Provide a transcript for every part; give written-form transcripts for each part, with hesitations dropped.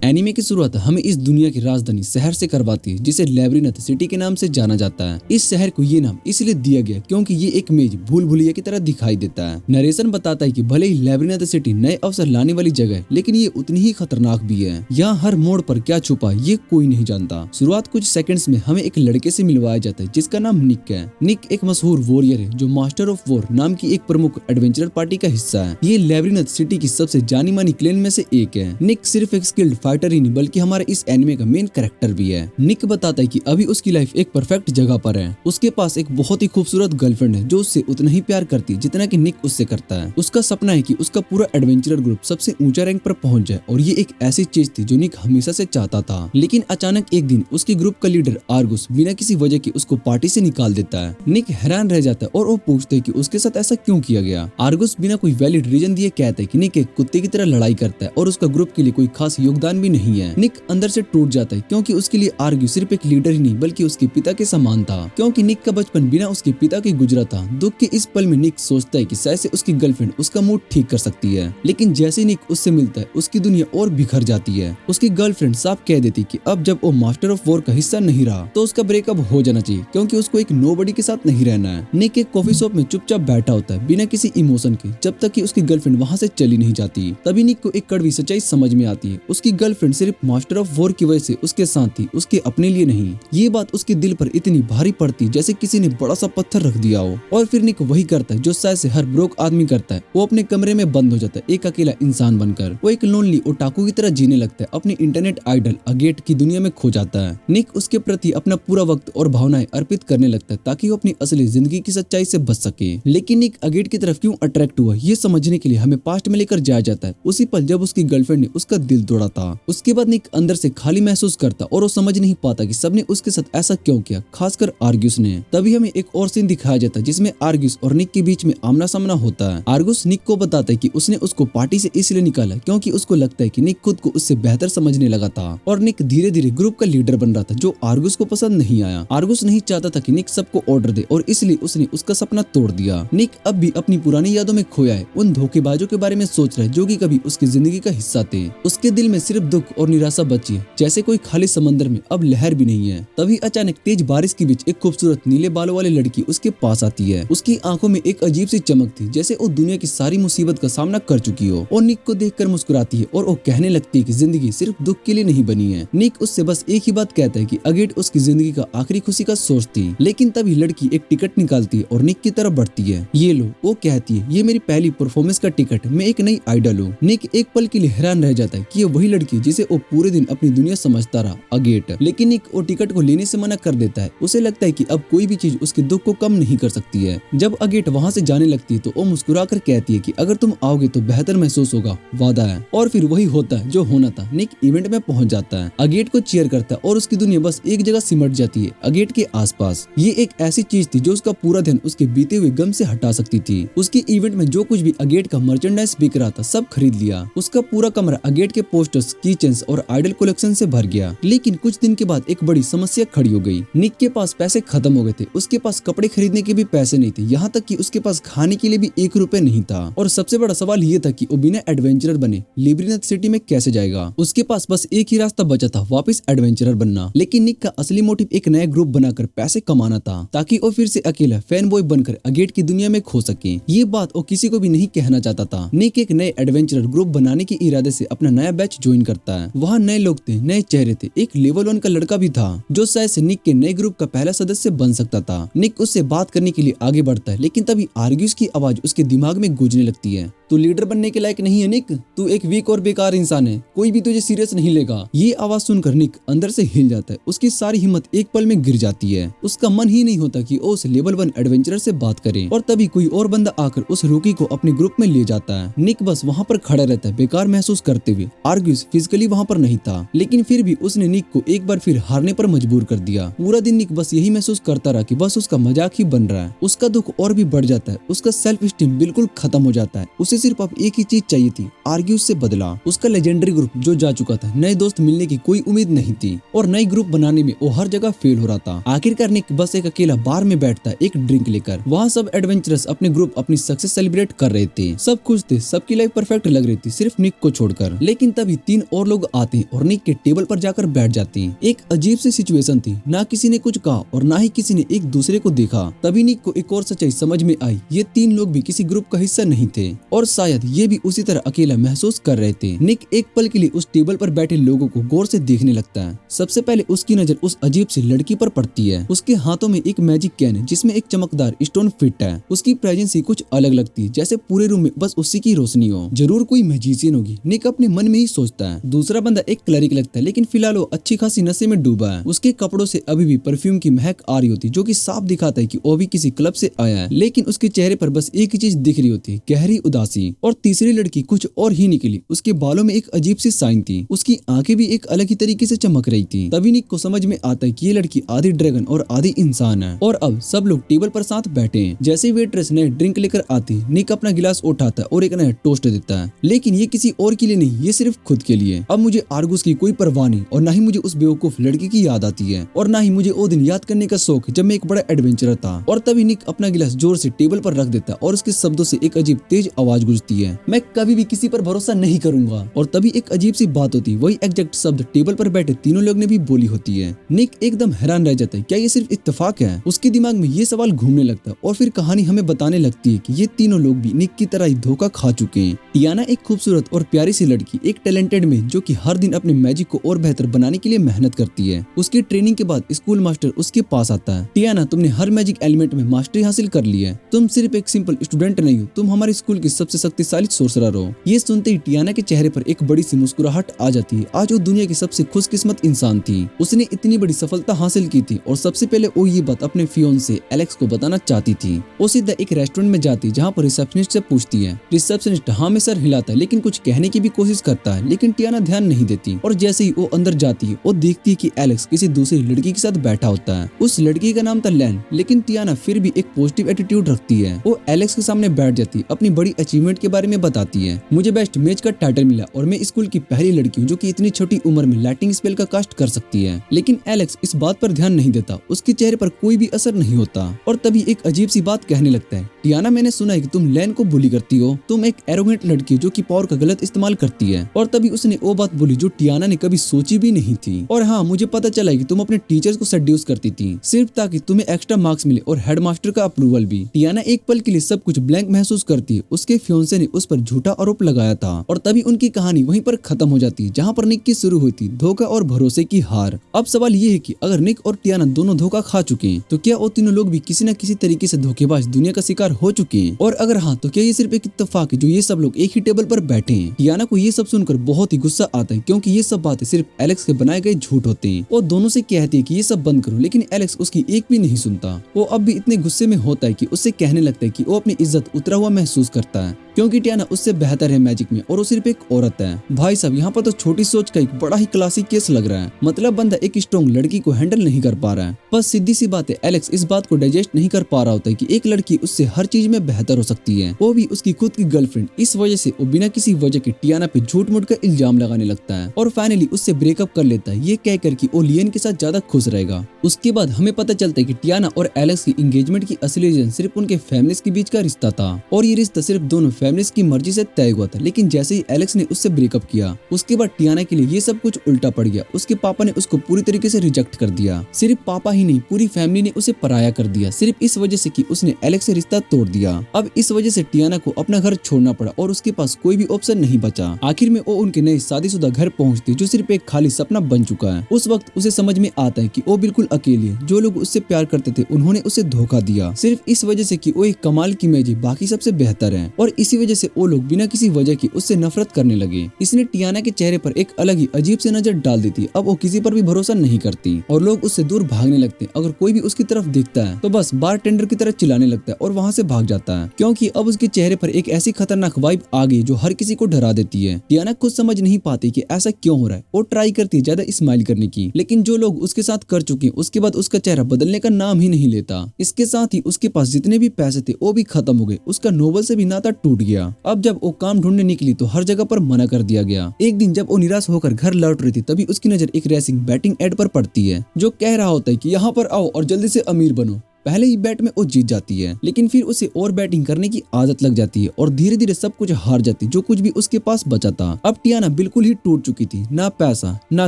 Anime की शुरुआत हमें इस दुनिया की राजधानी शहर से करवाती है जिसे लैब्रिनथ सिटी के नाम से जाना जाता है। इस शहर को ये नाम इसलिए दिया गया क्योंकि ये एक मेज भूल भुलैया की तरह दिखाई देता है। नरेशन बताता है कि भले ही लैब्रिनथ सिटी नए अवसर लाने वाली जगह है, लेकिन ये उतनी ही खतरनाक भी है। यहाँ हर मोड़ पर क्या छुपा ये कोई नहीं जानता। शुरुआत कुछ सेकंड्स में हमें एक लड़के से मिलवाया जाता है जिसका नाम निक है। निक एक मशहूर वॉरियर है जो मास्टर ऑफ वॉर नाम की एक प्रमुख एडवेंचरर पार्टी का हिस्सा है। ये लैब्रिनथ सिटी की सबसे जानी मानी क्लेन में से एक है। निक सिर्फ एक स्किल्ड फाइटर ही नहीं बल्कि हमारे इस एनिमे का मेन कैरेक्टर भी है। निक बताता है कि अभी उसकी लाइफ एक परफेक्ट जगह पर है। उसके पास एक बहुत ही खूबसूरत गर्लफ्रेंड है जो उससे उतना ही प्यार करती है जितना कि निक उससे करता है। उसका सपना है कि उसका पूरा एडवेंचरर ग्रुप सबसे ऊंचा रैंक पर पहुंच जाए और ये एक ऐसी चीज थी जो निक हमेशा से चाहता था। लेकिन अचानक एक दिन उसके ग्रुप का लीडर आर्गुस बिना किसी वजह के उसको पार्टी से निकाल देता है। निक हैरान रह जाता है और वो पूछते है कि उसके साथ ऐसा क्यों किया गया। आर्गुस बिना कोई वैलिड रीजन दिए कहता है कि निक एक कुत्ते की तरह लड़ाई करता है और उसका ग्रुप के लिए कोई खास योगदान भी नहीं है। निक अंदर से टूट जाता है क्योंकि उसके लिए आर्ग्यू सिर्फ एक लीडर ही नहीं बल्कि उसके पिता के समान था। क्योंकि निक का बचपन बिना उसके पिता के गुजरा था। दुख के इस पल में निक सोचता है कि शायद से उसकी गर्लफ्रेंड उसका मूड ठीक कर सकती है। लेकिन जैसे निक उससे मिलता है उसकी दुनिया और बिखर जाती है। उसकी गर्लफ्रेंड साफ कह देती कि अब जब वो मास्टर ऑफ वॉर का हिस्सा नहीं रहा तो उसका ब्रेकअप हो जाना चाहिए क्योंकि उसको एक नोबडी के साथ नहीं रहना है। निक एक कॉफी शॉप में चुपचाप बैठा होता है बिना किसी इमोशन के जब तक कि उसकी गर्लफ्रेंड वहां से चली नहीं जाती। तभी निक को एक कड़वी सच्चाई समझ में आती है। उसकी गर्लफ्रेंड सिर्फ मास्टर ऑफ वॉर की वजह से उसके साथ थी, उसके अपने लिए नहीं। ये बात उसके दिल पर इतनी भारी पड़ती जैसे किसी ने बड़ा सा पत्थर रख दिया हो। और फिर निक वही करता है जो शायद से हर ब्रोक आदमी करता है। वो अपने कमरे में बंद हो जाता है एक अकेला इंसान बनकर। वो एक लोनली ओटाकू की तरह जीने लगता है। अपनी इंटरनेट आइडल अगेट की दुनिया में खो जाता है। निक उसके प्रति अपना पूरा वक्त और भावनाएं अर्पित करने लगता है ताकि वो अपनी असली जिंदगी की सच्चाई से बच सके। लेकिन निक अगेट की तरफ क्यों अट्रैक्ट हुआ ये समझने के लिए हमें पास्ट में लेकर जाया जाता है। उसी पल जब उसकी गर्लफ्रेंड ने उसका दिल तोड़ा था। उसके बाद निक अंदर से खाली महसूस करता और वो समझ नहीं पाता कि सबने उसके साथ ऐसा क्यों किया, खासकर आर्गुस ने। तभी हमें एक और सीन दिखाया जाता है जिसमें आर्गुस और निक के बीच में आमना सामना होता है। आर्गुस निक को बताता है कि उसने उसको पार्टी से इसलिए निकाला क्योंकि उसको लगता है कि निक खुद को उससे बेहतर समझने लगा था और निक धीरे धीरे ग्रुप का लीडर बन रहा था जो आर्गुस को पसंद नहीं आया। आर्गुस नहीं चाहता था कि निक सबको ऑर्डर दे और इसलिए उसने उसका सपना तोड़ दिया। निक अब भी अपनी पुरानी यादों में खोया है, उन धोखेबाजों के बारे में सोच रहा है जो कि कभी उसकी जिंदगी का हिस्सा थे। उसके दिल में सिर्फ दुख और निराशा बची है, जैसे कोई खाली समंदर में अब लहर भी नहीं है। तभी अचानक तेज बारिश के बीच एक खूबसूरत नीले बालों वाली लड़की उसके पास आती है। उसकी आंखों में एक अजीब सी चमक थी जैसे वो दुनिया की सारी मुसीबत का सामना कर चुकी हो। और निक को देखकर मुस्कुराती है और वो कहने लगती है कि जिंदगी सिर्फ दुख के लिए नहीं बनी है। निक उससे बस एक ही बात कहता है कि अगेट उसकी जिंदगी का आखिरी खुशी का सोर्स थी। लेकिन तभी लड़की एक टिकट निकालती है और निक की तरफ बढ़ती है। ये लो, वो कहती है, ये मेरी पहली परफॉर्मेंस का टिकट, मैं एक नई आइडल हूँ। निक एक पल के लिए हैरान रह जाता है कि ये वही लड़की जिसे वो पूरे दिन अपनी दुनिया समझता रहा, अगेट। लेकिन निक वो टिकट को लेने से मना कर देता है। उसे लगता है कि अब कोई भी चीज उसके दुख को कम नहीं कर सकती है। जब अगेट वहाँ से जाने लगती है तो वो मुस्कुराकर कहती है कि अगर तुम आओगे तो बेहतर महसूस होगा, वादा है। और फिर वही होता है जो होना था। निक इवेंट में पहुंच जाता है, अगेट को चीयर करता है और उसकी दुनिया बस एक जगह सिमट जाती है, अगेट के आसपास। ये एक ऐसी चीज थी जो उसका पूरा ध्यान उसके बीते हुए गम से हटा सकती थी। उसकी इवेंट में जो कुछ भी अगेट का मर्चेंडाइज बिक रहा था सब खरीद लिया। उसका पूरा कमरा अगेट के पोस्टर्स, कीचेन्स और आइडल कलेक्शन से भर गया। लेकिन कुछ दिन के बाद एक बड़ी समस्या खड़ी हो गई। निक के पास पैसे खत्म हो गए थे। उसके पास कपड़े खरीदने के भी पैसे नहीं थे, यहाँ तक कि उसके पास खाने के लिए भी 1 रुपए नहीं था। और सबसे बड़ा सवाल ये था कि वो बिना एडवेंचरर बने लैब्रिनथ सिटी में कैसे जाएगा। उसके पास बस एक ही रास्ता बचा था, वापस एडवेंचरर बनना। लेकिन निक का असली मोटिव एक नया ग्रुप बनाकर पैसे कमाना था ताकि वो फिर से अकेला फैन बॉय बनकर अगेट की दुनिया में खो सके। ये बात वो किसी को भी नहीं कहना चाहता था। निक एक नए एडवेंचरर ग्रुप बनाने के इरादे से अपना नया बैच ज्वाइन करता है। वहाँ नए लोग थे, नए चेहरे थे। एक लेवल 1 का लड़का भी था जो शायद से निक के नए ग्रुप का पहला सदस्य बन सकता था। निक उससे बात करने के लिए आगे बढ़ता है लेकिन तभी आर्ग्यूस की आवाज उसके दिमाग में गूंजने लगती है। तू लीडर बनने के लायक नहीं है निक, तू एक वीक और बेकार इंसान है, कोई भी तुझे सीरियस नहीं लेगा। ये आवाज सुनकर निक अंदर से हिल जाता है। उसकी सारी हिम्मत एक पल में गिर जाती है। उसका मन ही नहीं होता कि वो उस लेवल 1 एडवेंचरर से बात करे। और तभी कोई और बंदा आकर उस रूकी को अपने ग्रुप में ले जाता है। निक बस वहाँ पर खड़ा रहता है बेकार महसूस करते हुए। आर्ग्यूस फिजिकली वहाँ पर नहीं था लेकिन फिर भी उसने निक को एक बार फिर हारने पर मजबूर कर दिया। पूरा दिन निक बस यही महसूस करता रहा कि बस उसका मजाक ही बन रहा है। उसका दुख और भी बढ़ जाता है। उसका सेल्फ स्टीम बिल्कुल खत्म हो जाता है। उसे सिर्फ अब एक ही चीज चाहिए थी, आर्ग्यूस से बदला। उसका लेजेंडरी ग्रुप जो जा चुका था, नए दोस्त मिलने की कोई उम्मीद नहीं थी और नई ग्रुप बनाने में वो हर जगह फेल हो रहा था। आखिरकार निक बस एक अकेला बार में बैठता है एक ड्रिंक लेकर। वहाँ सब एडवेंचरस अपने ग्रुप अपनी सक्सेस सेलिब्रेट कर रहे थे। सब खुश थे, सबकी लाइफ परफेक्ट लग रही थी सिर्फ निक को छोड़कर। लेकिन तभी 3 और लोग आते हैं और निक के टेबल पर जाकर बैठ जाते हैं। एक अजीब सी सिचुएशन थी, ना किसी ने कुछ कहा और ना ही किसी ने एक दूसरे को देखा। तभी निक को एक और सच्चाई समझ में आई, ये तीन लोग भी किसी ग्रुप का हिस्सा नहीं थे और शायद ये भी उसी तरह अकेला महसूस कर रहे थे। निक एक पल के लिए उस टेबल पर बैठे लोगों को गौर से देखने लगता है। सबसे पहले उसकी नजर उस अजीब सी लड़की पर पड़ती है। उसके हाथों में एक मैजिक कैन है जिसमें एक चमकदार स्टोन फिट है। उसकी प्रेजेंस ही कुछ अलग लगती है, जैसे पूरे रूम में बस उसी की रोशनी हो। जरूर कोई मैजिशियन होगी, निक अपने मन में ही सोचता है। दूसरा बंदा एक क्लरिक लगता है, लेकिन फिलहाल वो अच्छी खासी नशे में डूबा है। उसके कपड़ों से अभी भी परफ्यूम की महक आ रही होती, जो कि साफ दिखाता है कि वो भी किसी क्लब से आया है। लेकिन उसके चेहरे पर बस एक ही चीज दिख रही होती, गहरी उदासी। और तीसरी लड़की कुछ और ही निकली। उसके बालों में एक अजीब सी साइन थी, उसकी आंखें भी एक अलग ही तरीके से चमक रही थी। तभी निक को समझ में आता है कि ये लड़की आधी ड्रैगन और आधी इंसान है। और अब सब लोग टेबल पर साथ बैठे हैं। जैसे वेट्रेस नए ड्रिंक लेकर आती, निक अपना गिलास उठाता है और एक नया टोस्ट देता है, लेकिन ये किसी और के लिए नहीं, ये सिर्फ खुद के लिए। अब मुझे आर्गुस की कोई परवाह नहीं और ना ही मुझे उस बेवकूफ लड़की की याद आती है और ना ही मुझे वो दिन याद करने का शौक जब मैं एक बड़ा एडवेंचरर था। और तभी निक अपना गिलास जोर से टेबल पर रख देता है और उसके शब्दों से एक अजीब तेज आवाज गूंजती है, मैं कभी भी किसी पर भरोसा नहीं करूंगा। और तभी एक अजीब सी बात होती है, वही एग्जैक्ट शब्द टेबल पर बैठे तीनों लोग ने भी बोली होती है। निक एकदम हैरान रह जाता है, क्या ये सिर्फ इत्तेफाक है? उसके दिमाग में ये सवाल घूमने लगता है और फिर कहानी हमें बताने लगती है कि ये तीनों लोग भी निक की तरह ही धोखा खा चुके हैं। टियाना एक खूबसूरत और प्यारी सी लड़की, एक टैलेंटेड में जो कि हर दिन अपने मैजिक को और बेहतर बनाने के लिए मेहनत करती है। उसकी ट्रेनिंग के बाद स्कूल मास्टर उसके पास आता है, टियाना तुमने हर मैजिक एलिमेंट में मास्टरी हासिल कर ली है, तुम सिर्फ एक सिंपल स्टूडेंट नहीं हो, तुम हमारे स्कूल की सबसे शक्तिशाली सोर्सरर हो। ये सुनते ही टियाना के चेहरे पर एक बड़ी सी मुस्कुराहट आ जाती है। आज वो दुनिया की सबसे खुशकिस्मत इंसान थी, उसने इतनी बड़ी सफलता हासिल की थी और सबसे पहले वो ये बात अपने फियोंसे एलेक्स को बताना चाहती थी। वो सीधा एक रेस्टोरेंट में जाती, जहाँ पर रिसेप्शनिस्ट से पूछती है। रिसेप्शनिस्ट हाँ में सर हिलाता है, लेकिन कुछ कहने की भी कोशिश करता है, लेकिन टियाना ध्यान नहीं देती। और जैसे ही वो अंदर जाती है, वो देखती है कि एलेक्स किसी दूसरी लड़की के साथ बैठा होता है। उस लड़की का नाम था लैन, लेकिन टियाना फिर भी एक पॉजिटिव एटीट्यूड रखती है। वो एलेक्स के सामने बैठ जाती, अपनी बड़ी अचीवमेंट के बारे में बताती है, मुझे बेस्ट मैच का टाइटल मिला और मैं स्कूल की पहली लड़की हूँ जो कि इतनी छोटी उम्र में लाइटिंग स्पेल का कास्ट कर सकती है। लेकिन एलेक्स इस बात पर ध्यान नहीं देता, उसके चेहरे पर कोई भी असर नहीं होता। और तभी एक अजीब सी बात कहने लगता है, टियाना मैंने सुना है कि तुम लैन को बुली करती हो, तुम एक एरोगेंट लड़की हो जो कि पावर का गलत इस्तेमाल करती है। और तभी उसने वो बात बोली जो टियाना ने कभी सोची भी नहीं थी। और हाँ, मुझे पता चला कि तुम अपने टीचर्स को सेड्यूस करती थी सिर्फ ताकि तुम्हें एक्स्ट्रा मार्क्स मिले और हेडमास्टर का अप्रूवल भी। टियाना एक पल के लिए सब कुछ ब्लैंक महसूस करती है। उसके फियोंसे ने उस पर झूठा आरोप लगाया था और तभी उनकी कहानी वहीं पर खत्म हो जाती है जहाँ पर निक की शुरू हुई थी, धोखा और भरोसे की हार। अब सवाल ये है कि अगर निक और टियाना दोनों धोखा खा चुके हैं, तो क्या वो तीनों लोग भी किसी न किसी तरीके से धोखेबाज दुनिया का शिकार हो चुके हैं? और अगर हाँ, तो क्या ये सिर्फ एक इत्तेफाक है जो ये सब लोग एक ही टेबल पर बैठे हैं? टियाना को ये सब सुनकर बहुत ही गुस्सा आता है, क्योंकि ये सब बातें सिर्फ एलेक्स के बनाए गए झूठ होते हैं। वो दोनों से कहती है कि ये सब बंद करो, लेकिन एलेक्स उसकी एक भी नहीं सुनता। वो अब भी इतने गुस्से में होता है कि उससे कहने लगता है कि वो अपनी इज्जत उतरा हुआ महसूस करता है, क्योंकि टियाना उससे बेहतर है मैजिक में और वो सिर्फ एक औरत है। भाई साहब, यहाँ पर तो छोटी सोच का एक बड़ा ही क्लासिक केस लग रहा है। मतलब बंदा एक स्ट्रॉन्ग लड़की को हैंडल नहीं कर पा रहा है। बस सीधी सी बात है, एलेक्स इस बात को डाइजेस्ट नहीं कर पा रहा होता है कि एक लड़की उससे हर चीज में बेहतर हो सकती है, वो भी उसकी खुद की गर्लफ्रेंड। इस वजह से वो बिना किसी वजह के टियाना पे झूठ मूठ का इल्जाम लगाने लगता है और फाइनली उससे ब्रेकअप कर लेता है, ये कहकर कि वो लियन के साथ ज्यादा खुश रहेगा। उसके बाद हमें पता चलता है कि टियाना और एलेक्स की एंगेजमेंट की असली रीजन सिर्फ उनके फैमिलीज के बीच का रिश्ता था और ये रिश्ता सिर्फ दोनों फैमिलीज की मर्जी से तय हुआ था। लेकिन जैसे ही एलेक्स ने उससे ब्रेकअप किया, उसके बाद टियाना के लिए ये सब कुछ उल्टा पड़ गया। उसके पापा ने उसको पूरी तरीके से रिजेक्ट कर दिया। सिर्फ पापा ही नहीं, पूरी फैमिली ने उसे पराया कर दिया, सिर्फ इस वजह से कि उसने एलेक्स से रिश्ता तोड़ दिया। अब इस वजह से टियाना को अपना घर छोड़ना पड़ा और उसके पास कोई भी ऑप्शन नहीं बचा। आखिर में वो उनके नए शादीशुदा घर पहुंचती, जो सिर्फ एक खाली सपना बन चुका है। उस वक्त उसे समझ में आता है कि वो बिल्कुल अकेली है। जो लोग उससे प्यार करते थे उन्होंने उसे धोखा दिया, सिर्फ इस वजह से कि वो एक कमाल की मैजिक बाकी सबसे बेहतर है। और इसी वजह से वो लोग बिना किसी वजह के उससे नफरत करने लगे। इसने टियाना के चेहरे पर एक अलग ही अजीब सी नजर डाल दी थी। अब वो किसी पर भी भरोसा नहीं करती और लोग उससे दूर भागने लगते। अगर कोई भी उसकी तरफ दिखता है तो बस बारटेंडर की तरह चिल्लाने लगता है और वहाँ से भाग जाता है, क्योंकि अब उसके चेहरे पर एक ऐसी खतरनाक वाइब आ गई जो हर किसी को डरा देती है। टियाना खुद समझ नहीं पाती कि ऐसा क्यों हो रहा है। वो ट्राई करती है ज्यादा स्माइल करने की, लेकिन जो लोग उसके साथ कर चुके हैं उसके बाद उसका चेहरा बदलने का नाम ही नहीं लेता। इसके साथ ही उसके पास जितने भी पैसे थे वो भी खत्म हो गए। उसका नोबल से भी नाता टूट गया। अब जब वो काम ढूंढने निकली तो हर जगह पर मना कर दिया गया। एक दिन जब वो निराश होकर घर लौट रही थी, तभी उसकी नजर एक रेसिंग बैटिंग एड पर पड़ती है जो कह रहा होता है कि यहाँ पर आओ और जल्दी से अमीर बनो। पहले ही बैट में वो जीत जाती है, लेकिन फिर उसे और बैटिंग करने की आदत लग जाती है और धीरे धीरे सब कुछ हार जाती, जो कुछ भी उसके पास बचा था। अब टियाना बिल्कुल ही टूट चुकी थी, ना पैसा, ना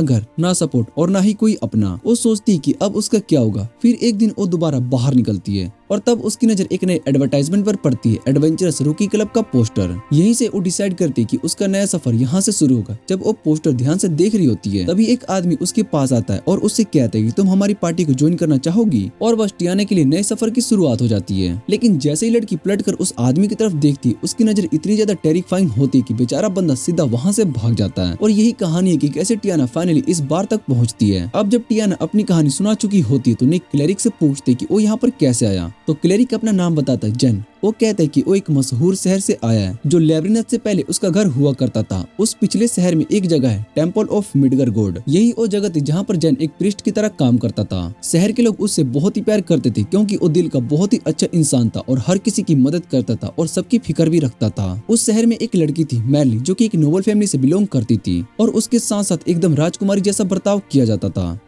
घर, ना सपोर्ट और ना ही कोई अपना। वो सोचती कि अब उसका क्या होगा। फिर एक दिन वो दोबारा बाहर निकलती है और तब उसकी नजर एक नए एडवर्टाइजमेंट पर पड़ती है, एडवेंचरस रूकी क्लब का पोस्टर। यहीं से वो डिसाइड करती है कि उसका नया सफर यहाँ से शुरू होगा। जब वो पोस्टर ध्यान से देख रही होती है, तभी एक आदमी उसके पास आता है और उससे कहता है कि तुम हमारी पार्टी को ज्वाइन करना चाहोगी। और बस टियाना के लिए नए सफर की शुरुआत हो जाती है। लेकिन जैसे ही लड़की पलट कर उस आदमी की तरफ देखती, उसकी नजर इतनी ज्यादा टेरिफाइंग होती है कि बेचारा बंदा सीधा वहाँ से भाग जाता है। और यही कहानी है कि कैसे टियाना फाइनली इस बार तक पहुँचती है। अब जब टियाना अपनी कहानी सुना चुकी होती है तो निक क्लेरिक से पूछते कि वो यहाँ पर कैसे आया। तो क्लेरिक अपना नाम बताता है, जेन। वो कहता है कि वो एक मशहूर शहर से आया है जो लेब्रिनथ से पहले उसका घर हुआ करता था। उस पिछले शहर में एक जगह है, टेम्पल ऑफ मिडगर गॉड। यही वो जगह थी जहाँ पर जेन एक प्रीस्ट की तरह काम करता था। शहर के लोग उससे बहुत ही प्यार करते थे क्योंकि वो दिल का बहुत ही अच्छा इंसान था और हर किसी की मदद करता था और सबकी फिक्र भी रखता था। उस शहर में एक लड़की थी, मैरली, जो कि एक नोबल फैमिली से बिलोंग करती थी और उसके साथ साथ एकदम राजकुमारी जैसा बर्ताव किया जाता था।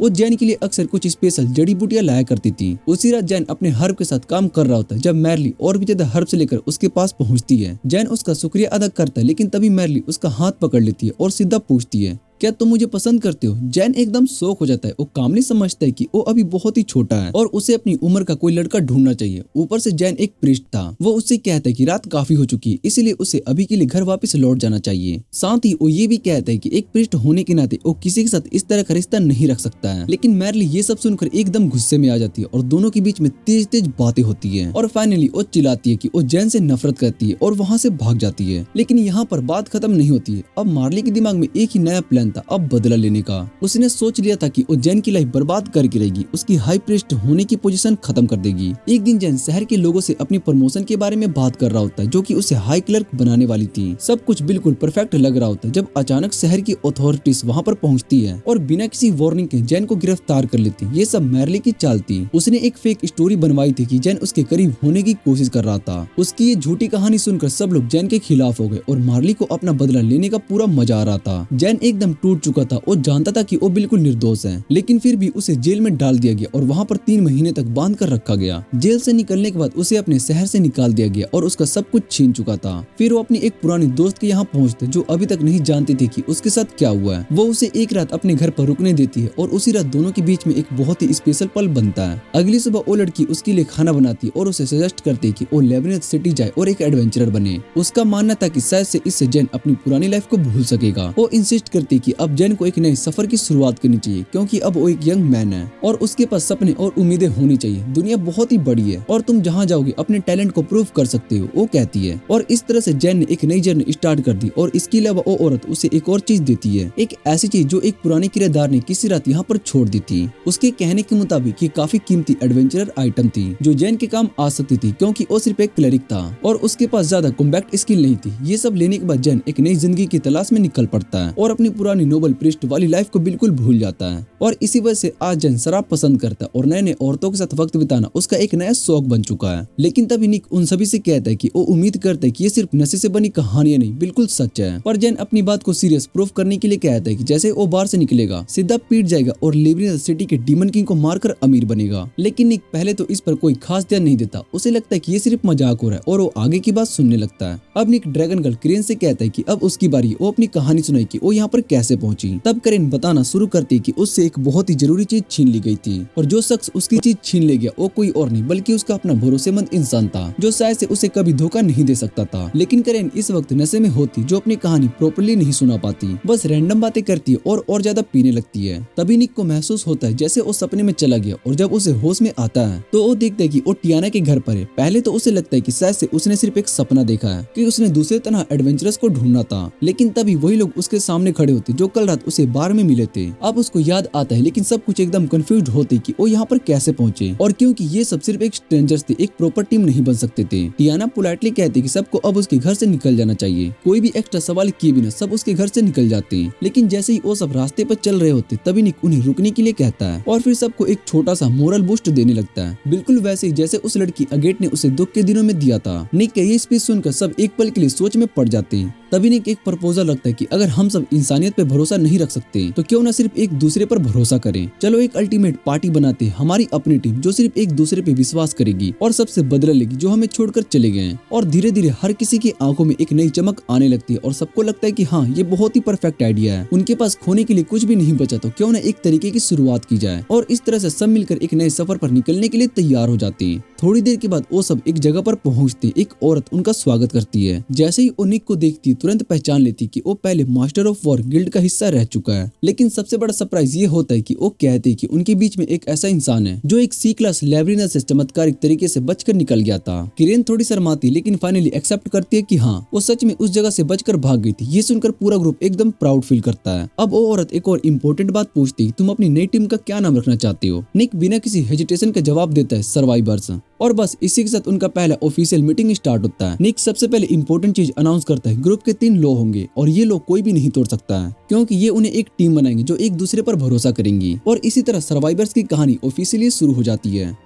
वो जेन के लिए अक्सर कुछ स्पेशल जड़ी बूटियां लाया करती थी। उसी रात जेन अपने हर्ब के साथ काम कर रहा होता है जब मैरली और भी ज्यादा हर्ब से लेकर उसके पास पहुंचती है। जेन उसका शुक्रिया अदा करता है, लेकिन तभी मैरली उसका हाथ पकड़ लेती है और सीधा पूछती है, क्या तुम मुझे पसंद करते हो? जेन एकदम शॉक हो जाता है। वो कामली समझता है कि वो अभी बहुत ही छोटा है और उसे अपनी उम्र का कोई लड़का ढूंढना चाहिए। ऊपर से जेन एक प्रीस्ट था। वो उससे कहता है कि रात काफी हो चुकी है, इसीलिए उसे अभी के लिए घर वापस लौट जाना चाहिए। साथ ही वो ये भी कहता है कि एक प्रीस्ट होने के नाते वो किसी के साथ इस तरह का रिश्ता नहीं रख सकता है। लेकिन मैरली ये सब सुनकर एकदम गुस्से में आ जाती है और दोनों के बीच में तेज तेज बातें होती है और फाइनली वो चिल्लाती है कि वो जेन से नफरत करती है और वहाँ से भाग जाती है। लेकिन यहाँ पर बात खत्म नहीं होती है। अब मार्ली के दिमाग में एक ही नया प्लान था, अब बदला लेने का। उसने सोच लिया था कि वो जेन की लाइफ बर्बाद करके रहेगी, उसकी हाई प्रीस्ट होने की पोजीशन खत्म कर देगी। एक दिन जेन शहर के लोगों से अपनी प्रमोशन के बारे में बात कर रहा होता है, जो कि उसे हाई क्लर्क बनाने वाली थी। सब कुछ बिल्कुल परफेक्ट लग रहा होता है जब अचानक शहर की अथॉरिटीज वहाँ पर पहुँचती है और बिना किसी वार्निंग के जेन को गिरफ्तार कर लेती। ये सब मैरली की चाल थी। उसने एक फेक स्टोरी बनवाई थी कि जेन उसके करीब होने की कोशिश कर रहा था। उसकी ये झूठी कहानी सुनकर सब लोग जेन के खिलाफ हो गए और मार्ली को अपना बदला लेने का पूरा मजा आ रहा था। जेन एकदम टूट चुका था और जानता था कि वो बिल्कुल निर्दोष है, लेकिन फिर भी उसे जेल में डाल दिया गया और वहाँ पर 3 महीने तक बांध कर रखा गया। जेल से निकलने के बाद उसे अपने शहर से निकाल दिया गया और उसका सब कुछ छीन चुका था। फिर वो अपनी एक पुरानी दोस्त के यहाँ पहुँचते जो अभी तक नहीं जानती थी कि उसके साथ क्या हुआ है। वो उसे एक रात अपने घर पर रुकने देती है और उसी रात दोनों के बीच में एक बहुत ही स्पेशल पल बनता है। अगली सुबह वो लड़की उसके लिए खाना बनाती है और उसे सजेस्ट करती है कि वो लेब्रिनथ सिटी जाए और एक एडवेंचरर बने। उसका मानना था कि शायद से इससे जेन अपनी पुरानी लाइफ को भूल सकेगा। वो इंसिस्ट करती है कि अब जेन को एक नए सफर की शुरुआत करनी चाहिए क्योंकि अब वो एक यंग मैन है और उसके पास सपने और उम्मीदें होनी चाहिए। दुनिया बहुत ही बड़ी है और तुम जहाँ जाओगे अपने टैलेंट को प्रूव कर सकते हो, वो कहती है। और इस तरह से जेन ने एक नई जर्नी स्टार्ट कर दी और इसके अलावा वो औरत उसे एक और चीज देती है, एक ऐसी चीज जो एक पुराने किरदार ने किसी रात यहाँ पर छोड़ दी थी। उसके कहने के मुताबिक ये काफी कीमती एडवेंचरर आइटम थी जो जेन के काम आ सकती थी क्योंकि वो सिर्फ एक क्लरिक था और उसके पास ज्यादा कॉम्बैक्ट स्किल नहीं थी। ये सब लेने के बाद जेन एक नई जिंदगी की तलाश में निकल पड़ता है और अपनी पुरानी नोबल प्रीस्ट वाली लाइफ को बिल्कुल भूल जाता है। और इसी वजह से आज जेन शराब पसंद करता है और नए नए औरतों के साथ वक्त बिताना उसका एक नया शौक बन चुका है। लेकिन तभी निक उन सभी से कहता है कि वो उम्मीद करता है कि ये सिर्फ नशे से बनी कहानियां नहीं, बिल्कुल सच है। पर जेन अपनी बात को सीरियस प्रूफ करने के लिए कहता है कि जैसे वो बाहर से निकलेगा सीधा पीट जाएगा और लेब्रिनथ सिटी के डीमन किंग को मारकर अमीर बनेगा। लेकिन निक पहले तो इस पर कोई खास ध्यान नहीं देता। उसे लगता है कि ये सिर्फ मजाक हो रहा है और वो आगे की बात सुनने लगता है। अब निक ड्रैगन गर्ल क्रेन से कहता है कि अब उसकी बारी, वो अपनी कहानी सुनाई कि वो यहाँ पर कैसे पहुंची। तब क्रेन बताना शुरू करती है कि उससे एक बहुत ही जरूरी चीज छीन ली गई थी और जो शख्स उसकी चीज छीन ले गया वो कोई और नहीं बल्कि उसका अपना भरोसेमंद इंसान था जो शायद से उसे कभी धोखा नहीं दे सकता था। लेकिन करेन इस वक्त नशे में होती जो अपनी कहानी प्रॉपर्ली नहीं सुना पाती, बस रैंडम बातें करती है और ज्यादा पीने लगती है। तभी निक को महसूस होता है जैसे वो सपने में चला गया और जब उसे होश में आता है तो वो देखता है कि वो टियाना के घर पर है। पहले तो उसे लगता है कि शायद से उसने सिर्फ एक सपना देखा है कि उसने दूसरे तरह एडवेंचरस को ढूंढना था। लेकिन तभी वही लोग उसके सामने खड़े होते जो कल रात उसे बार में मिले थे। अब उसको याद आता है लेकिन सब कुछ एकदम कंफ्यूज होते कि वो यहाँ पर कैसे पहुंचे और क्योंकि ये सब सिर्फ एक स्ट्रेंजर्स थे, एक प्रॉपर टीम नहीं बन सकते थे। टियाना पोलाइटली कहती कि सबको अब उसके घर से निकल जाना चाहिए। कोई भी एक्स्ट्रा सवाल किए बिना सब उसके घर से निकल जाते हैं। लेकिन जैसे ही वो सब रास्ते पर चल रहे होते तभी निक उन्हें रुकने के लिए कहता है और फिर सबको एक छोटा सा मोरल बूस्ट देने लगता है, बिल्कुल वैसे ही जैसे उस लड़की अगेट ने उसे दुख के दिनों में दिया था। निक के ये स्पीच सुनकर सब एक पल के लिए सोच में पड़ जाते हैं। तभी निक एक प्रपोजल रखता है कि अगर हम सब इंसानियत पे भरोसा नहीं रख सकते तो क्यों ना सिर्फ एक दूसरे पर भरोसा करें। चलो एक अल्टीमेट पार्टी बनाते हैं, हमारी अपनी टीम जो सिर्फ एक दूसरे पे विश्वास करेगी और सबसे बदला लेगी जो हमें छोड़कर चले गए। और धीरे धीरे हर किसी की आंखों में एक नई चमक आने लगती है और सबको लगता है कि हाँ ये बहुत ही परफेक्ट आइडिया है। उनके पास खोने के लिए कुछ भी नहीं बचा तो क्यों ना एक तरीके की शुरुआत की जाए। और इस तरह से सब मिलकर एक नए सफर पर निकलने के लिए तैयार हो जाते हैं। थोड़ी देर के बाद वो सब एक जगह पर पहुंचते, एक औरत उनका स्वागत करती है। जैसे ही वो निक को देखती तुरंत पहचान लेती कि वो पहले मास्टर ऑफ वॉर गिल्ड का हिस्सा रह चुका है। लेकिन सबसे बड़ा सरप्राइज ये होता है कि वो कहते कि उनके बीच में एक ऐसा इंसान है जो एक सी क्लास लेब्रिना से चमत्कारिक तरीके से बचकर निकल गया था। किरेन थोड़ी शर्माती लेकिन फाइनली एक्सेप्ट करती है कि हाँ वो सच में उस जगह से बचकर भाग गई थी। ये सुनकर पूरा ग्रुप एकदम प्राउड फील करता है। अब वो औरत एक और इम्पोर्टेंट बात पूछती, तुम अपनी नई टीम का क्या नाम रखना चाहते हो? निक बिना किसी हेजिटेशन का जवाब देता है, सर्वाइवर्स। और बस इसी के साथ उनका पहला ऑफिशियल मीटिंग स्टार्ट होता है। निक सबसे पहले इंपॉर्टेंट चीज अनाउंस करता है, ग्रुप के 3 लॉ होंगे और ये लॉ कोई भी नहीं तोड़ सकता है क्योंकि ये उन्हें एक टीम बनाएंगे जो एक दूसरे पर भरोसा करेंगी। और इसी तरह सर्वाइवर्स की कहानी ऑफिशियली शुरू हो जाती है।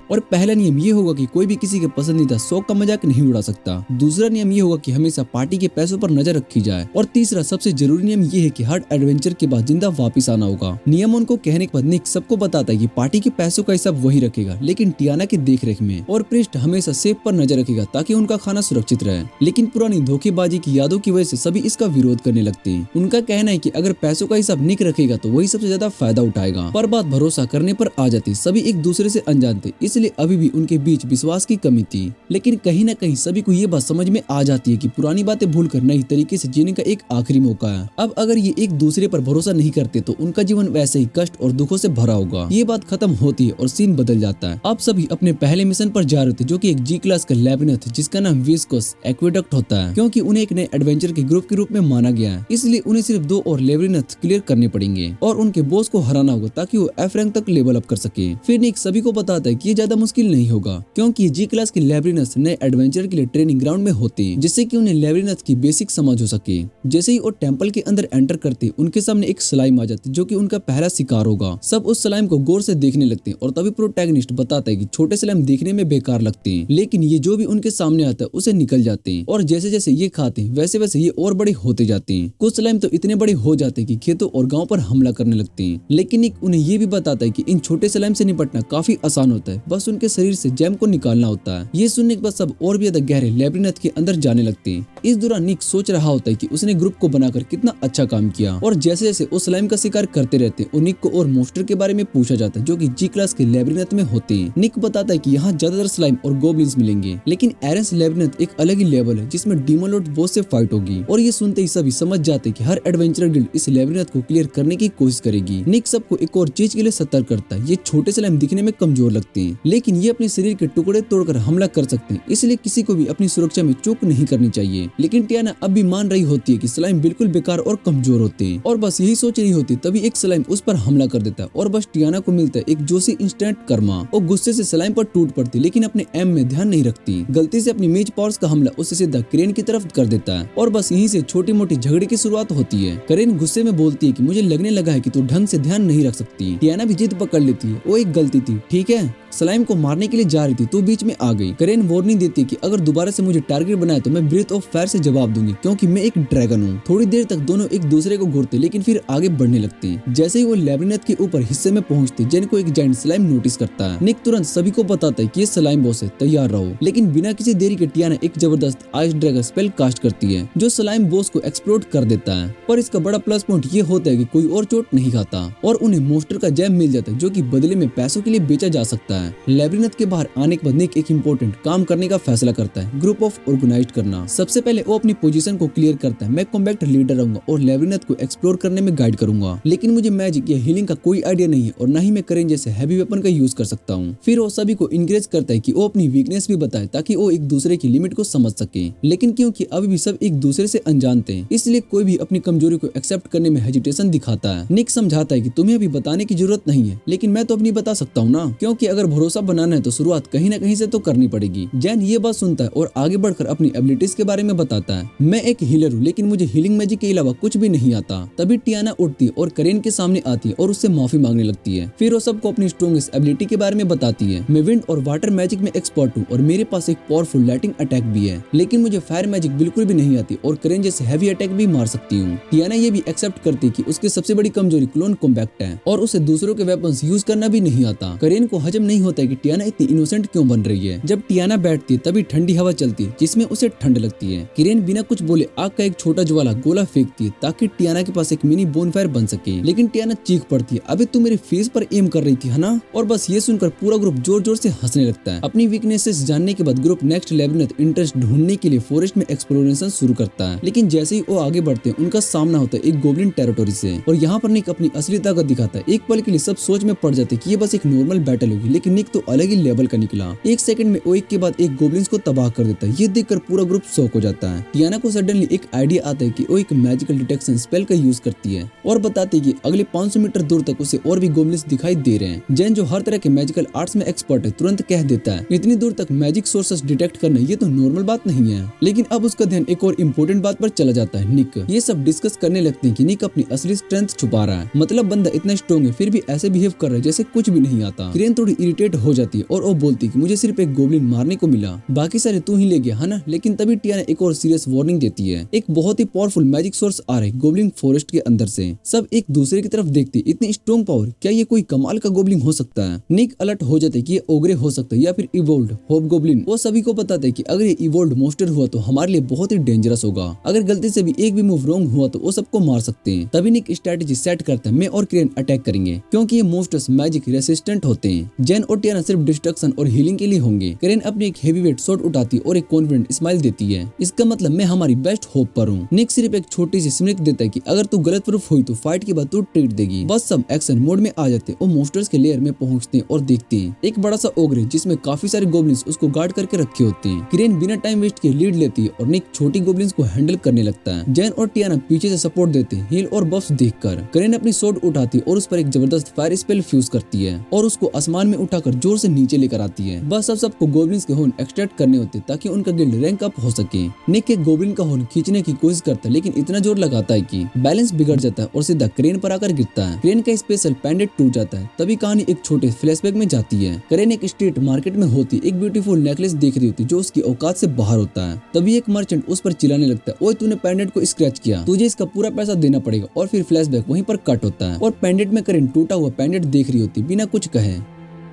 और पहला नियम ये होगा कि कोई भी किसी के पसंदीदा शौक का मजाक नहीं उड़ा सकता। दूसरा नियम ये होगा कि हमेशा पार्टी के पैसों पर नजर रखी जाए। और तीसरा सबसे जरूरी नियम ये है कि हर एडवेंचर के बाद जिंदा वापस आना होगा। नियमों को कहने के बाद निक सबको बताता है कि पार्टी के पैसों का हिसाब वही रखेगा लेकिन टियाना की देखरेख में। और प्रिस्ट हमेशा सेफ पर नजर रखेगा ताकि उनका खाना सुरक्षित रहे। लेकिन पुरानी धोखेबाजी की यादों की वजह से सभी इसका विरोध करने लगते हैं। उनका कहना है कि अगर पैसों का हिसाब निक रखेगा तो वही सबसे ज्यादा फायदा उठाएगा। पर बात भरोसा करने पर आ जाती, सभी एक दूसरे से अनजान थे इसलिए अभी भी उनके बीच विश्वास की कमी थी। लेकिन कहीं न कहीं सभी को ये बात समझ में आ जाती है कि पुरानी बातें भूलकर नई तरीके से जीने का एक आखिरी मौका है। अब अगर ये एक दूसरे पर भरोसा नहीं करते तो उनका जीवन वैसे ही कष्ट और दुखों से भरा होगा। ये बात खत्म होती है और सीन बदल जाता है। अब सभी अपने पहले मिशन पर जा रहे थे जो कि एक जी क्लास का लैबिरिन्थ जिसका नाम विस्कोस एक्वेडक्ट होता है। क्योंकि उन्हें एक नए एडवेंचर के ग्रुप के रूप में माना गया है इसलिए उन्हें सिर्फ 2 और लैबिरिन्थ क्लियर करने पड़ेंगे और उनके बॉस को हराना होगा ताकि वो एफ रैंक तक लेवल अप कर सके। फिर निक सभी को बताता है कि ये ज्यादा मुश्किल नहीं होगा क्योंकि जी क्लास के लैबिरिन्थ नए एडवेंचर के लिए ट्रेनिंग ग्राउंड में होते हैं जिससे कि उन्हें लैबिरिन्थ की बेसिक समझ हो सके। जैसे ही वो टेंपल के अंदर एंटर करते उनके सामने एक स्लाइम आ जाती जो कि उनका पहला शिकार होगा। सब उस स्लाइम को गौर से देखने लगते हैं और तभी प्रोटैगनिस्ट बताता है कि छोटे स्लाइम देखने में बेकार लगते हैं लेकिन ये जो भी उनके सामने आता है उसे निकल जाते हैं और जैसे जैसे ये खाते हैं वैसे वैसे ये और बड़े होते जाते हैं। कुछ स्लाइम तो इतने बड़े हो जाते हैं कि खेतों और गाँव पर हमला करने लगते हैं। लेकिन निक उन्हें ये भी बताता है कि इन छोटे स्लाइम से निपटना काफी आसान होता है, बस उनके शरीर से जैम को निकालना होता है। ये सुनने के बाद सब और भी ज्यादा गहरे लैबिरिन्थ के अंदर जाने लगते हैं। इस दौरान निक सोच रहा होता है कि उसने ग्रुप को बनाकर कितना अच्छा काम किया और जैसे जैसे वो स्लाइम का शिकार करते रहते हैं निक को और मोस्टर के बारे में पूछा जाता है जो कि जी क्लास के लैबिरिन्थ में होते हैं। निक बताता है कि यहाँ ज्यादातर स्लाइम और गोब्लिन्स मिलेंगे लेकिन एरेंस लैबिरिन्थ एक अलग ही लेवल है जिसमें डीमन लॉर्ड बॉस से फाइट होगी। और ये सुनते ही सभी समझ जाते हैं कि हर एडवेंचरर गिल्ड इस लैबिरिन्थ को क्लियर करने की कोशिश करेगी। निक सबको एक और चीज के लिए सतर्क करता है, ये छोटे स्लाइम दिखने में कमजोर लगते हैं लेकिन ये अपने शरीर के टुकड़े तोड़कर हमला कर सकते हैं इसलिए किसी को भी अपनी सुरक्षा में चूक नहीं करनी चाहिए। लेकिन टियाना अब भी मान रही होती है कि स्लाइम बिल्कुल बेकार और कमजोर होते हैं और बस यही सोच रही होती तभी एक स्लाइम उस पर हमला कर देता है और बस टियाना को मिलता है एक जोशी इंस्टेंट कर्मा। वो गुस्से से स्लाइम पर टूट पड़ती लेकिन अपने एम में ध्यान नहीं रखती, गलती से अपनी मेज पावर्स का हमला उससे सीधा करेन की तरफ कर देता है और बस यहीं से छोटी मोटी झगड़े की शुरुआत होती है। करेन गुस्से में बोलती है कि मुझे लगने लगा है कि तू ढंग से ध्यान नहीं रख सकती। टियाना भी जिद पकड़ लेती है, वो एक गलती थी, ठीक है, स्लाइम को मारने के लिए जा रही थी तो बीच में आ गई। करेन वार्निंग देती है कि अगर दोबारा से मुझे टारगेट बनाए तो मैं ब्रीथ ऑफ फायर से जवाब दूंगी क्योंकि मैं एक ड्रैगन हूँ। थोड़ी देर तक दोनों एक दूसरे को घूरते लेकिन फिर आगे बढ़ने लगते हैं। जैसे ही वो लैबिरिन्थ के ऊपर हिस्से में पहुंचते जेन को एक जायंट स्लाइम नोटिस करता है। निक तुरंत सभी को बताता है कि ये स्लाइम बॉस है, तैयार रहो। लेकिन बिना किसी देरी के टियाना एक जबरदस्त आइस ड्रैगन स्पेल कास्ट करती है जो स्लाइम बॉस को एक्सप्लोड कर देता है। पर इसका बड़ा प्लस पॉइंट ये होता है कि कोई और चोट नहीं खाता और उन्हें मोस्टर का जैम मिल जाता है जो कि बदले में पैसों के लिए बेचा जा सकता है। लैबिरिन्थ के बाहर आने के बाद निक एक इम्पोर्टेंट काम करने का फैसला करता है, ग्रुप ऑफ ऑर्गेनाइज करना। सबसे पहले वो अपनी पोजीशन को क्लियर करता है, मैं कॉम्बैक्ट लीडर रहूंगा और लैबिरिन्थ को एक्सप्लोर करने में गाइड करूंगा लेकिन मुझे मैजिक या हीलिंग का कोई आइडिया नहीं है और न ही मैं करेन जैसे हैवी वेपन का यूज कर सकता हूँ। फिर वो सभी को इंकरेज करता है कि वो अपनी वीकनेस भी बताए ताकि वो एक दूसरे की लिमिट को समझ सके। लेकिन क्योंकि अभी भी सब एक दूसरे से अनजान थे इसलिए कोई भी अपनी कमजोरी को एक्सेप्ट करने में हेजिटेशन दिखाता है। निक समझाता है कि तुम्हें अभी बताने की जरूरत नहीं है लेकिन मैं तो अपनी बता सकता हूँ ना, क्योंकि अगर भरोसा बनाना है तो शुरुआत कहीं ना कहीं से तो करनी पड़ेगी। जैन ये बात सुनता है और आगे बढ़कर अपनी एबिलिटीज के बारे में बताता है। मैं एक हीलर हूँ, लेकिन मुझे हीलिंग मैजिक के अलावा कुछ भी नहीं आता। तभी टियाना उठती है और करेन के सामने आती है और उससे माफी मांगने लगती है। फिर वो सबको अपनी स्ट्रॉन्गेस्ट एबिलिटी के बारे में बताती है। मैं विंड और वाटर मैजिक में एक्सपर्ट हूँ और मेरे पास एक पावरफुल लाइटिंग अटैक भी है, लेकिन मुझे फायर मैजिक बिल्कुल भी नहीं आती और करेन जैसे हैवी अटैक भी मार सकती हूँ। टियाना ये भी एक्सेप्ट करती है कि उसकी सबसे बड़ी कमजोरी क्लोन कॉम्बैक्ट है और उसे दूसरों के वेपन्स यूज करना भी नहीं आता। करेन को हजम नहीं होता है कि टियाना इतनी इनोसेंट क्यों बन रही है। जब टियाना बैठती है तभी ठंडी हवा चलती है जिसमें उसे ठंड लगती है। करेन बिना कुछ बोले आग का एक छोटा ज्वाला गोला फेंकती है ताकि टियाना के पास एक मिनी बोनफायर बन सके, लेकिन टियाना चीख पड़ती है, अबे तू मेरे फेस पर एम कर रही थी है ना। और बस ये सुनकर पूरा ग्रुप जोर जोर से हंसने लगता है। अपनी वीकनेसेस जानने के बाद ग्रुप नेक्स्ट लेबिरिंथ इंटरेस्ट ढूंढने के लिए फॉरेस्ट में एक्सप्लोरेशन शुरू करता है, लेकिन जैसे ही वो आगे बढ़ते हैं उनका सामना होता है एक गोब्लिन टेरिटोरी से और यहाँ पर निक अपनी असली ताकत दिखाता है। एक पल के लिए सब सोच में पड़ जाते कि ये बस एक नॉर्मल बैटल होगी, लेकिन निक तो अलग ही लेवल का निकला। एक सेकंड में वो एक के बाद एक गोब्लिन्स को तबाह कर देता है। ये देखकर पूरा ग्रुप शॉक हो जाता है। टियाना को सडनली एक आइडिया आता है कि वो एक मैजिकल डिटेक्शन स्पेल का यूज करती है और बताती है कि अगले 500 मीटर दूर तक उसे और भी गोब्लिन्स दिखाई दे रहे हैं। जैन जो हर तरह के मैजिकल आर्ट्स में एक्सपर्ट है तुरंत कह देता है इतनी दूर तक मैजिक सोर्सेस डिटेक्ट करना ये तो नॉर्मल बात नहीं है। लेकिन अब उसका ध्यान एक और इम्पोर्टेंट बात पर चला जाता है, निक। ये सब डिस्कस करने लगते हैं कि निक अपनी असली स्ट्रेंथ छुपा रहा है, मतलब बंदा इतना स्ट्रॉन्ग है फिर भी ऐसे बिहेव कर रहा है जैसे कुछ भी नहीं आता। करेन थोड़ी इरिटेट हो जाती है और वो बोलती है कि मुझे सिर्फ एक गोब्लिन मारने को मिला, बाकी सारे तू ही ले गया है ना। लेकिन तभी टियाना एक और सीरियस वार्निंग देती है, एक बहुत ही पावरफुल मैजिक सोर्स आ रहा है गोब्लिन फॉरेस्ट के अंदर से। सब एक दूसरे की तरफ देखते, इतनी स्ट्रॉन्ग पावर, क्या ये कोई कमाल का गोब्लिन हो सकता है। निक अलर्ट हो जाते कि ये ओग्रे हो सकता है या फिर इवोल्व्ड होप गोब्लिन। वो सभी को बताते है कि अगर ये इवोल्व्ड मॉन्स्टर हुआ तो हमारे लिए बहुत ही डेंजरस होगा, अगर गलती से भी एक भी मूव रॉन्ग हुआ तो वो सबको मार सकते हैं। तभी निक स्ट्रेटेजी सेट करता है, मैं और करेन अटैक करेंगे क्योंकि ये मॉन्स्टर्स मैजिक रेसिस्टेंट होते हैं। जैन और टियाना सिर्फ डिस्ट्रक्शन और हीलिंग के लिए होंगे। करेन अपनी एक हेवी वेट शॉट उठाती और एक कॉन्फिडेंट स्माइल देती है, इसका मतलब मैं हमारी बेस्ट होप पर हूँ। निक सिर्फ एक छोटी सी स्मिक देता है कि अगर तू गलत प्रूफ हुई तो फाइट के बाद तू ट्रीट देगी। बस सब एक्शन मोड में आ जाते और मॉन्स्टर्स के लेयर में पहुंचते हैं और देखते हैं एक बड़ा सा ओग्रे जिसमें काफी सारे गोब्लिन्स उसको गार्ड करके रखे होते हैं। करेन बिना टाइम वेस्ट किए लीड लेती है और निक छोटी गोब्लिन्स को हैंडल करने लगता है। जैन और टियाना पीछे से सपोर्ट देते हैं हील और बफ्स देखकर। करेन अपनी स्वॉर्ड उठाती और उस पर एक जबरदस्त फायर स्पेल फ्यूज करती है और उसको आसमान में उठाकर जोर से नीचे लेकर आती है। बस अब सबको गोब्लिन्स के हॉर्न एक्सट्रैक्ट करने होते ताकि उनका गिल्ड रैंक अप हो सके। निक एक गोब्लिन का हॉर्न खींचने की कोशिश करता है लेकिन इतना जोर लगाता है कि बैलेंस बिगड़ जाता है और सीधा करेन पर आकर गिरता है। करेन का स्पेशल पेंडेंट टूट जाता है। तभी कहानी एक छोटे फ्लैशबैक में जाती है। करेन एक स्ट्रीट मार्केट में होती एक ब्यूटीफुल नेकलेस देख रही होती जो उसकी औकात से बाहर होता है। तभी एक मर्चेंट उस पर चिल्लाने लगता है, ओए तूने पेंडेंट को स्क्रैच किया, तुझे इसका पूरा पैसा देना पड़ेगा। और फिर फ्लैशबैक वहीं पर कट होता है और पेंडेंट में करेन टूटा हुआ पेंडेंट देख रही होती बिना कुछ कहे।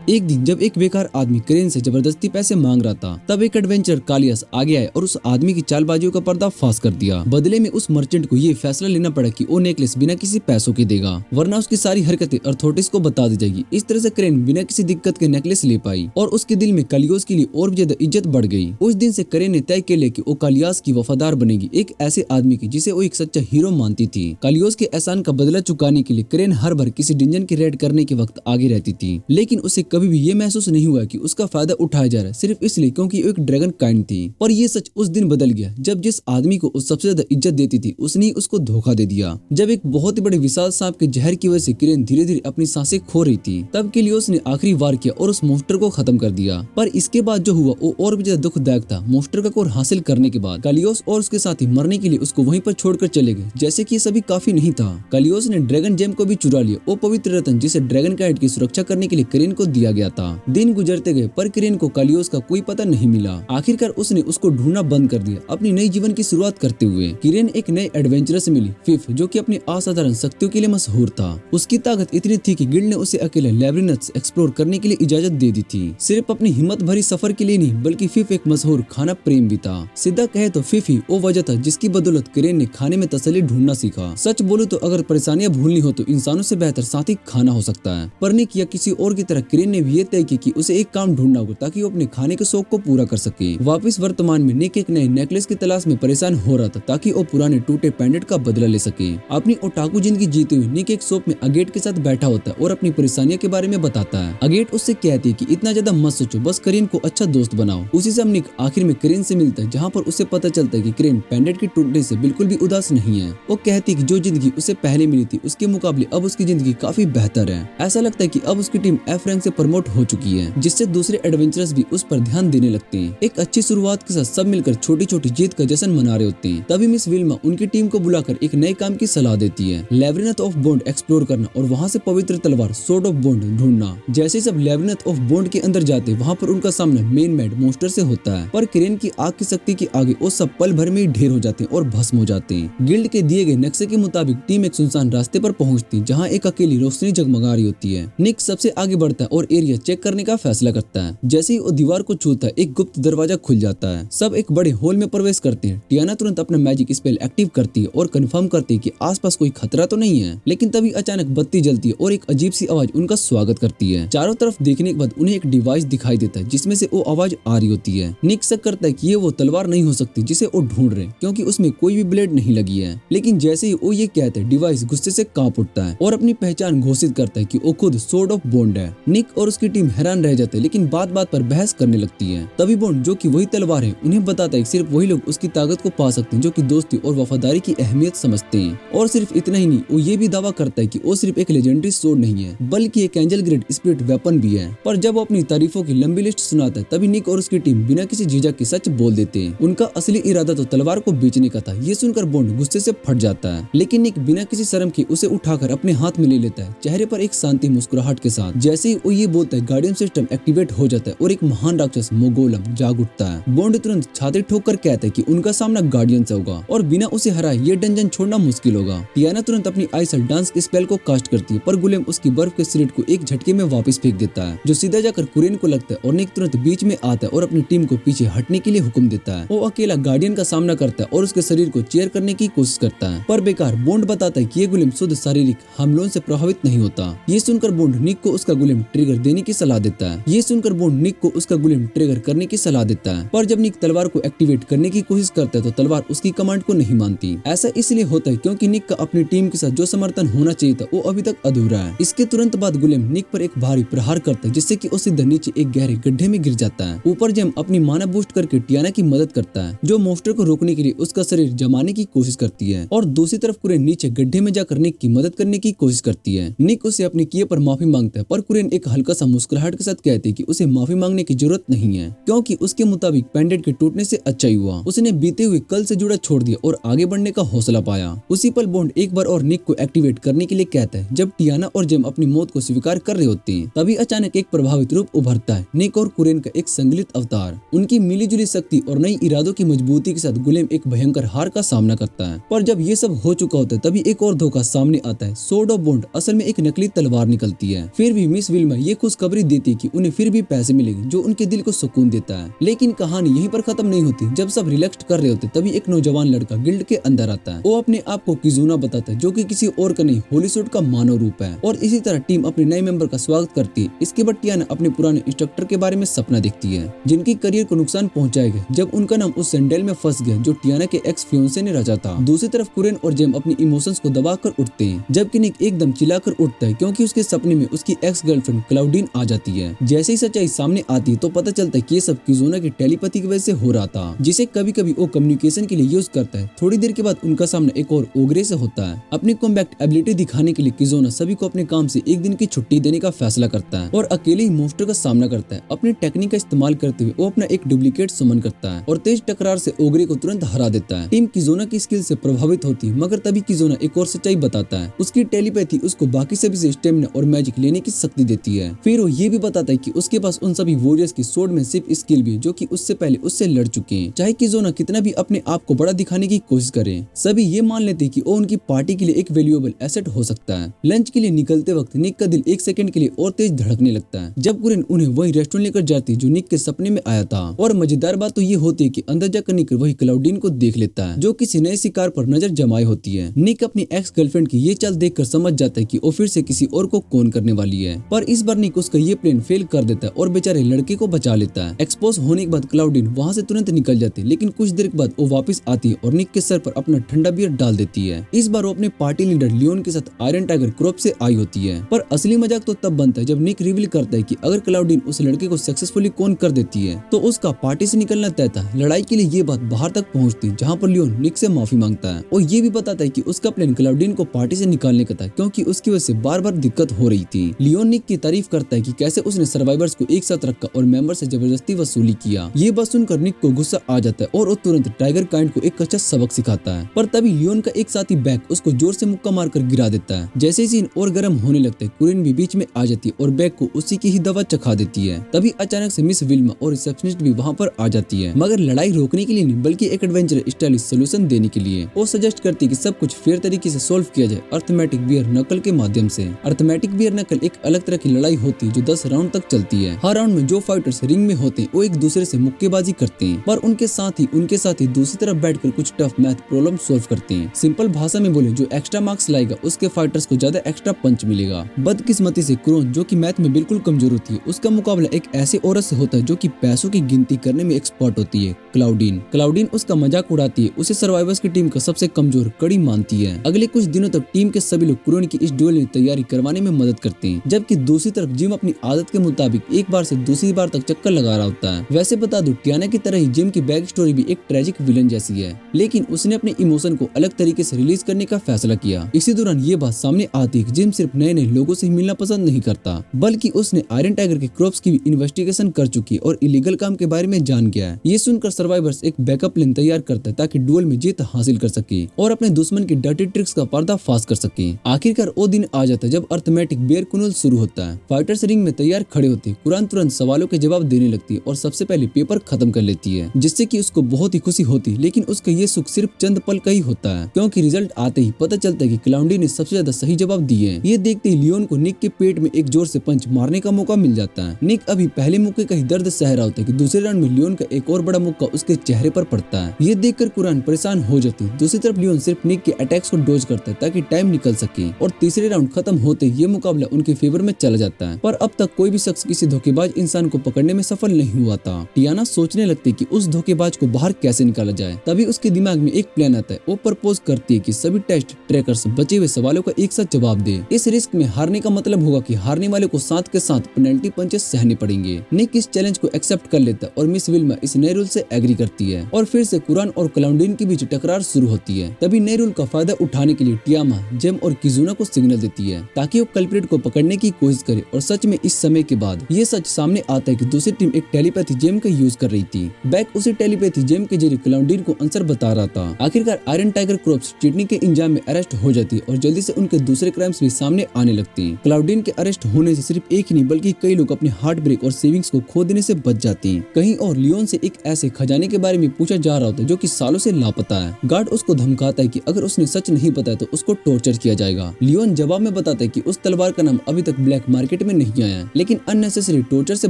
एक दिन जब एक बेकार आदमी करेन से जबरदस्ती पैसे मांग रहा था तब एक एडवेंचर कालियास आगे आए और उस आदमी की चालबाजियों का पर्दाफाश कर दिया। बदले में उस मर्चेंट को ये फैसला लेना पड़ा कि वो नेकलेस बिना किसी पैसों के देगा वरना उसकी सारी हरकतें अथॉरिटीज को बता दी जाएगी। इस तरह से करेन बिना किसी दिक्कत के नेकलेस ले पाई और उसके दिल में कालियोस के लिए और भी ज्यादा इज्जत बढ़ गई। उस दिन से करेन ने तय किया कि वो कालियास की वफादार बनेगी, एक ऐसे आदमी की जिसे वो एक सच्चा हीरो मानती थी। कालियोस के एहसान का बदला चुकाने के लिए करेन हर बार किसी डिंजन की रेड करने के वक्त आगे रहती थी, लेकिन उसे कभी भी ये महसूस नहीं हुआ कि उसका फायदा उठाया जा रहा है सिर्फ इसलिए क्योंकि वो एक ड्रैगन काइंड थी। पर ये सच उस दिन बदल गया जब जिस आदमी को उस सबसे ज्यादा इज्जत देती थी उसने उसको धोखा दे दिया। जब एक बहुत ही बड़े विशाल सांप के जहर की वजह से करेन धीरे धीरे अपनी सांसें खो रही थी तब कालियोस ने आखिरी वार किया और उस मॉन्स्टर को खत्म कर दिया। पर इसके बाद जो हुआ वो और भी ज्यादा दुखदायक था। मॉन्स्टर का कोर हासिल करने के बाद कालियोस और उसके साथी मरने के लिए उसको वहीं पर छोड़कर चले गए। जैसे कि ये सभी काफी नहीं था, कालियोस ने ड्रैगन जेम को भी चुरा लिया, वो पवित्र रत्न जिसे ड्रैगन काइंड की सुरक्षा करने के लिए करेन को दिया गया था। दिन गुजरते गए पर करेन को कालियोस का कोई पता नहीं मिला। आखिरकार उसने उसको ढूंढना बंद कर दिया अपनी नई जीवन की शुरुआत करते हुए। करेन एक नए एडवेंचर से मिली, फिफ, जो कि अपनी असाधारण शक्तियों के लिए मशहूर था। उसकी ताकत इतनी थी कि गिल्ड ने उसे अकेले लेबिरिंथ्स एक्सप्लोर करने के लिए इजाजत दे दी थी, सिर्फ अपनी हिम्मत भरी सफर के लिए नहीं बल्कि फिफ एक मशहूर खाना प्रेम भी था। सीधा कहे तो फिफ ही वो वजह था जिसकी बदौलत करेन ने खाने में तसल्ली ढूंढना सीखा। सच बोलूं तो अगर परेशानियां भूलनी हो तो इंसानों से बेहतर साथी खाना हो सकता है। पर निक या किसी और की तरह करेन ने भी ये तय किया कि उसे एक काम ढूंढना होगा ताकि वो अपने खाने के शौक को पूरा कर सके। वापिस वर्तमान में निक एक नए नेकलेस की तलाश में परेशान हो रहा था ताकि वो पुराने टूटे पेंडेंट का बदला ले सके। अपनी ओटाकू जिंदगी जीते हुए निक एक शॉप में अगेट के साथ बैठा होता है और अपनी परेशानियों के बारे में बताता है। अगेट उससे कहती है कि इतना ज्यादा मत सोचो, बस करेन को अच्छा दोस्त बनाओ। उसी से निक आखिर में करेन से मिलता है जहाँ पर उसे पता चलता है कि करेन पेंडेंट के टूटने से बिल्कुल भी उदास नहीं है। वो कहती है कि जो जिंदगी उसे पहले मिली थी उसके मुकाबले अब उसकी जिंदगी काफी बेहतर है। ऐसा लगता है कि अब उसकी टीम एफ रैंक से प्रमोट हो चुकी है, जिससे दूसरे एडवेंचरर्स भी उस पर ध्यान देने लगते हैं। एक अच्छी शुरुआत के साथ सब मिलकर छोटी छोटी जीत का जश्न मना रहे होते हैं। तभी मिस विल्मा उनकी टीम को बुलाकर एक नए काम की सलाह देती है, लेबिरिंथ ऑफ बॉन्ड एक्सप्लोर करना और वहाँ से पवित्र तलवार सोर्ड ऑफ बॉन्ड ढूंढना। जैसे सब लेबिरिंथ ऑफ बॉन्ड के अंदर जाते वहाँ पर उनका सामना मेन मैड मोस्टर से होता है, पर किरेन की आग की शक्ति के आगे वो सब पल भर में ही ढेर हो जाते हैं और भस्म हो जाते हैं। गिल्ड के दिए गए नक्शे के मुताबिक टीम एक सुनसान रास्ते पर पहुंचती, जहां एक अकेली रोशनी जगमगा रही होती है। निक सबसे आगे बढ़ता है और एरिया चेक करने का फैसला करता है। जैसे ही वो दीवार को छूता है, एक गुप्त दरवाजा खुल जाता है। सब एक बड़े हॉल में प्रवेश करते हैं। टियाना तुरंत अपना मैजिक स्पेल एक्टिव करती है और कंफर्म करती है कि आसपास कोई खतरा तो नहीं है। लेकिन तभी अचानक बत्ती जलती है और एक अजीब सी आवाज उनका स्वागत करती है। चारों तरफ देखने के बाद उन्हें एक डिवाइस दिखाई देता है, जिसमें से वो आवाज आ रही होती है। निक शक करता है कि ये वो तलवार नहीं हो सकती जिसे वो ढूंढ रहे, क्योंकि उसमें कोई भी ब्लेड नहीं लगी है। लेकिन जैसे ही वो ये कहते हैं, डिवाइस गुस्से से कांप उठता है और अपनी पहचान घोषित करता है कि वो खुद सोर्ड ऑफ बॉन्ड है। निक और उसकी टीम हैरान रह जाते हैं, लेकिन बात बात पर बहस करने लगती है। तभी बॉन्ड, जो कि वही तलवार है, उन्हें बताता है कि सिर्फ वही लोग उसकी ताकत को पा सकते हैं जो कि दोस्ती और वफादारी की अहमियत समझते हैं। और सिर्फ इतना ही नहीं, वो ये भी दावा करता है कि वो सिर्फ एक लेजेंडरी सोर्ड नहीं है, बल्कि एक एंजल ग्रेड स्पिरिट वेपन भी है। पर जब वो अपनी तारीफों की लंबी लिस्ट सुनाता है, तभी निक और उसकी टीम बिना किसी झिझक के सच बोल देते हैं। उनका असली इरादा तो तलवार को बेचने का था। ये सुनकर बॉन्ड गुस्से से फट जाता है, लेकिन निक बिना किसी शर्म के उसे उठाकर अपने हाथ में ले लेता है, चेहरे पर एक शांति मुस्कुराहट के साथ। जैसे ही वो ये बोलता है, गार्डियन सिस्टम एक्टिवेट हो जाता है और एक महान राक्षस मोगोलम जाग उठता है। बॉन्ड तुरंत छाती ठोककर कहता है कि उनका सामना गार्डियन से होगा और बिना उसे हराए ये डंजन छोड़ना मुश्किल होगा। टियाना तुरंत अपनी आइसल डांस स्पेल को कास्ट करती है, पर गुलेम उसकी बर्फ के सिरेट को एक झटके में वापस फेंक देता है, जो सीधा जाकर कुरेन को लगता है। और निक तुरंत बीच में आता है और अपनी टीम को पीछे हटने के लिए हुक्म देता है। वो अकेला गार्डियन का सामना करता है और उसके शरीर को चेयर करने की कोशिश करता है, पर बेकार। बॉन्ड बताता है कि ये गुलेम शुद्ध शारीरिक हमलों से प्रभावित नहीं होता। ये सुनकर बॉन्ड निक को उसका गुलेम ट्रिगर देने की सलाह देता है। ये सुनकर बॉन्ड निक को उसका गुलेम ट्रिगर करने की सलाह देता है, पर जब निक तलवार को एक्टिवेट करने की कोशिश करता है तो तलवार उसकी कमांड को नहीं मानती। ऐसा इसलिए होता है क्योंकि निक का अपनी टीम के साथ जो समर्थन होना चाहिए था वो अभी तक अधूरा है। इसके तुरंत बाद गुलेम निक पर एक भारी प्रहार करता है, जिससे कि वो सीधा नीचे एक गहरे गड्ढे में गिर जाता है। ऊपर जेम अपनी माना बूस्ट करके टियाना की मदद करता है, जो मोस्टर को रोकने के लिए उसका शरीर जमाने की कोशिश करती है। और दूसरी तरफ कुरेन नीचे गड्ढे में जाकर निक की मदद करने की कोशिश करती है। निक उसे अपने किए पर माफी मांगता है, पर कुरेन एक हल्का सा मुस्कुराहट के साथ कहती है कि उसे माफी मांगने की जरूरत नहीं है, क्योंकि उसके मुताबिक पेंडेंट के टूटने से अच्छा ही हुआ। उसने बीते हुए कल से जुड़ा छोड़ दिया और आगे बढ़ने का हौसला पाया। उसी पल बॉन्ड एक बार और निक को एक्टिवेट करने के लिए कहता है। जब टियाना और जेम अपनी मौत को स्वीकार कर रहे होते हैं, तभी अचानक एक प्रभावित रूप उभरता है, निक और कुरेन का एक संगलित अवतार। उनकी मिलीजुली शक्ति और नई इरादों की मजबूती के साथ गुलेम एक भयंकर हार का सामना करता है। पर जब ये सब हो चुका होता है, तभी एक और धोखा सामने आता है। सोर्ड ऑफ बॉन्ड असल में एक नकली तलवार निकलती है। फिर भी मिस विल्मा ये खुशखबरी देती है कि उन्हें फिर भी पैसे मिलेंगे, जो उनके दिल को सुकून देता है। लेकिन कहानी यहीं पर खत्म नहीं होती। जब सब रिलैक्स कर रहे होते, तभी एक नौजवान लड़का गिल्ड के अंदर आता है। वो अपने आप को किजुना बताता है, जो कि किसी और का नहीं, होलीसूट का मानव रूप है। और इसी तरह टीम अपने नए मेंबर का स्वागत करती है। इसके बाद टियाना अपने पुराने इंस्ट्रक्टर के बारे में सपना देखती है, जिनकी करियर को नुकसान पहुंचाएगा जब उनका नाम उस सैंडल में फंस गया जो टियाना के एक्स फियोंसे ने रचा था। दूसरी तरफ कुरेन और जेम अपनी इमोशंस को दबाकर उठते हैं, जबकि निक एकदम चिल्लाकर उठता है, क्योंकि उसके सपने में उसकी एक्स गर्लफ्रेंड क्लाउडीन आ जाती है। जैसे ही सच्चाई सामने आती है तो पता चलता है कि ये सब किजुना की टेलीपैथी की वजह से हो रहा था, जिसे कभी कभी वो कम्युनिकेशन के लिए यूज करता है। थोड़ी देर के बाद उनका सामना एक और ओगरे से होता है। अपनी कॉम्बैक्ट एबिलिटी दिखाने के लिए किजुना सभी को अपने काम से एक दिन की छुट्टी देने का फैसला करता है और अकेले ही मोस्टर का सामना करता है। अपनी टेक्निक का इस्तेमाल करते हुए वो अपना एक डुप्लीकेट समन करता है और तेज टकरार से ओगरे को तुरंत हरा देता है। टीम किजुना की स्किल से प्रभावित होती है, मगर तभी किजुना एक और सच्चाई बताता है। उसकी टेलीपैथी उसको बाकी सभी से स्टेमिना और मैजिक लेने की शक्ति देती है। फिर वो ये भी बताता है कि उसके पास उन सभी वॉरियर्स की स्वॉर्डमैनशिप स्किल भी, जो कि उससे पहले उससे लड़ चुके हैं। चाहे किजुना कितना भी अपने आप को बड़ा दिखाने की कोशिश करे, सभी ये मान लेते हैं कि वो उनकी पार्टी के लिए एक वैल्यूएबल एसेट हो सकता है। लंच के लिए निकलते वक्त निक का दिल एक सेकंड के लिए और तेज धड़कने लगता है, जब कुरेन उन्हें वही रेस्टोरेंट लेकर जाती है जो निक के सपने में आया था। और मजेदार बात तो ये होती है कि अंदर जाकर निक वही क्लाउडीन को देख लेता है, जो किसी नए शिकार पर नजर जमाई होती है। निक अपनी एक्स गर्लफ्रेंड की ये चाल देखकर समझ जाता है कि वो फिर से किसी और को कौन करने वाली है, पर इस बार निक उसका ये प्लान फेल कर देता है और बेचारे लड़के को बचा लेता है। एक्सपोज होने के बाद क्लाउडीन वहाँ से तुरंत निकल जाती है, लेकिन कुछ देर के बाद वो वापस आती है और निक के सर पर अपना ठंडा बियर डाल देती है। इस बार वो अपने पार्टी लीडर लियोन के साथ आयरन टाइगर क्रॉप से आई होती है। पर असली मजाक तो तब बनता है जब निक रिवील करता है कि अगर क्लाउडीन उस लड़के को सक्सेसफुली कौन कर देती है तो उसका पार्टी से निकलना तय था। लड़ाई के लिए ये बात बाहर तक पहुंचती, जहां पर लियोन निक से माफी मांगता है और ये भी बताता है कि उसका प्लान क्लाउडीन को पार्टी से निकालने का था, क्योंकि उसकी वजह से बार बार दिक्कत हो रही थी। लियोन निक की तारीफ तारीफ करता है कि कैसे उसने सर्वाइवर्स को एक साथ रखा और मेंबर से जबरदस्ती वसूली किया। ये बात सुनकर निक को गुस्सा आ जाता है और वो तुरंत टाइगर काइंड को एक अच्छा सबक सिखाता है। पर तभी लियोन का एक साथी बैक उसको जोर से मुक्का मारकर गिरा देता है। जैसे ही सीन और गर्म होने लगता है, कुरिन भी बीच में आ जाती है और बैक को उसी की ही दवा चखा देती है। तभी अचानक से मिस विल्मा और रिसेप्शनिस्ट भी वहाँ पर आ जाती है, मगर लड़ाई रोकने के लिए नहीं बल्कि एक एडवेंचर स्टाइलिश सोल्यूशन देने के लिए। वो सजेस्ट करती है कि सब कुछ फेयर तरीके से सॉल्व किया जाए अर्थमेटिक बियर नकल के माध्यम से। अर्थमेटिक बियर नकल एक अलग तरह की लड़ाई होती है जो 10 राउंड तक चलती है। हर राउंड में जो फाइटर्स रिंग में होते हैं वो एक दूसरे से मुक्केबाजी करते हैं, पर उनके साथ ही दूसरी तरफ बैठकर कुछ टफ मैथ प्रॉब्लम सॉल्व करते हैं। सिंपल भाषा में बोले, जो एक्स्ट्रा मार्क्स लाएगा उसके फाइटर्स को ज्यादा एक्स्ट्रा पंच मिलेगा। बदकिस्मती से क्रोन, जो कि मैथ में बिल्कुल कमजोर होती है, उसका मुकाबला एक ऐसे औरत से होता है जो कि पैसों की गिनती करने में एक्सपर्ट होती है, क्लाउडीन उसका मजाक उड़ाती है, उसे सर्वाइवर्स की टीम का सबसे कमजोर कड़ी मानती है। अगले कुछ दिनों तक टीम के सभी लोग क्रोन की इस ड्यूल में तैयारी करवाने में मदद करते हैं, जबकि दूसरी तरफ जिम अपनी आदत के मुताबिक एक बार से दूसरी बार तक चक्कर लगा रहा होता है। वैसे बता दूं, टियाना की तरह ही जिम की बैक स्टोरी भी एक ट्रेजिक विलन जैसी है, लेकिन उसने अपने इमोशन को अलग तरीके से रिलीज करने का फैसला किया। इसी दौरान ये बात सामने आती है कि जिम सिर्फ नए नए लोगों से ही मिलना पसंद नहीं करता, बल्कि उसने आयरन टाइगर के क्रॉप्स की भी इन्वेस्टिगेशन कर चुकी और इलीगल काम के बारे में जान गया है। ये सुनकर सर्वाइवर्स एक बैकअप प्लान तैयार करता है ताकि डुएल में जीत हासिल कर सके और अपने दुश्मन की डर्टी ट्रिक्स का पर्दाफाश कर सके। आखिरकार वो दिन आ जाता है जब अर्थमेटिक बियर कुनल शुरू होता है। फाइटर्स रिंग में तैयार खड़े होते, कुरान तुरंत सवालों के जवाब देने लगती है और सबसे पहले पेपर खत्म कर लेती है, जिससे कि उसको बहुत ही खुशी होती। लेकिन उसका ये सुख सिर्फ चंद पल का ही होता है, क्योंकि रिजल्ट आते ही पता चलता है कि क्लाउडी ने सबसे ज्यादा सही जवाब दिए हैं। ये देखते ही लियोन को निक के पेट में एक जोर से पंच मारने का मौका मिल जाता है। निक अभी पहले मुक्के का ही दर्द सह रहा होता है कि दूसरे राउंड में लियोन का एक और बड़ा मुक्का उसके चेहरे पर पड़ता है। ये देखकर कुरान परेशान हो जाती है। दूसरी तरफ लियोन सिर्फ निक के अटैक्स को डोज करता है ताकि टाइम निकल सके और तीसरे राउंड खत्म होते ये मुकाबला उनके फेवर में चला जाता है। पर अब तक कोई भी शख्स किसी धोखेबाज इंसान को पकड़ने में सफल नहीं हुआ था। टियाना सोचने लगती कि उस धोखेबाज को बाहर कैसे निकाला जाए। तभी उसके दिमाग में एक प्लान आता है। वो प्रपोज करती है कि सभी टेस्ट ट्रैकर्स बचे हुए सवालों का एक साथ जवाब दे। इस रिस्क में हारने का मतलब होगा कि हारने वाले को साथ के साथ पेनल्टी पंचेस सहने पड़ेंगे। निक इस चैलेंज को एक्सेप्ट कर लेता है और मिस विल्मा इस नए रूल से एग्री करती है और फिर से कुरान और क्लाउडीन के बीच टकरार शुरू होती है। तभी नए रूल का फायदा उठाने के लिए टियामा, जेम और किजुना को सिग्नल देती है ताकि वो कल्प्रिट को पकड़ने की कोशिश करे। और सच में इस समय के बाद ये सच सामने आता है कि दूसरी टीम एक टेलीपैथी जेम का यूज कर रही थी। बैक उसी टेलीपैथी जेम के जरिए क्लाउडीन को आंसर बता रहा था। आखिरकार आयरन टाइगर क्रॉप्स चीटिंग के इंजाम में अरेस्ट हो जाती है और जल्दी से उनके दूसरे क्राइम्स भी सामने आने लगते हैं। क्लाउडीन के अरेस्ट होने से सिर्फ एक ही नहीं बल्कि कई लोग अपने हार्ट ब्रेक और सेविंग्स को खो देने से बच जाते हैं। कहीं और लियोन से एक ऐसे खजाने के बारे में पूछा जा रहा होता है जो कि सालों से लापता है। गार्ड उसको धमकाता है कि अगर उसने सच नहीं बताया तो उसको टॉर्चर किया जाएगा। लियोन जवाब में बताता है कि उस तलवार का नाम अभी तक ब्लैक मार्केट में नहीं आया है, लेकिन अननेसेसरी टॉर्चर से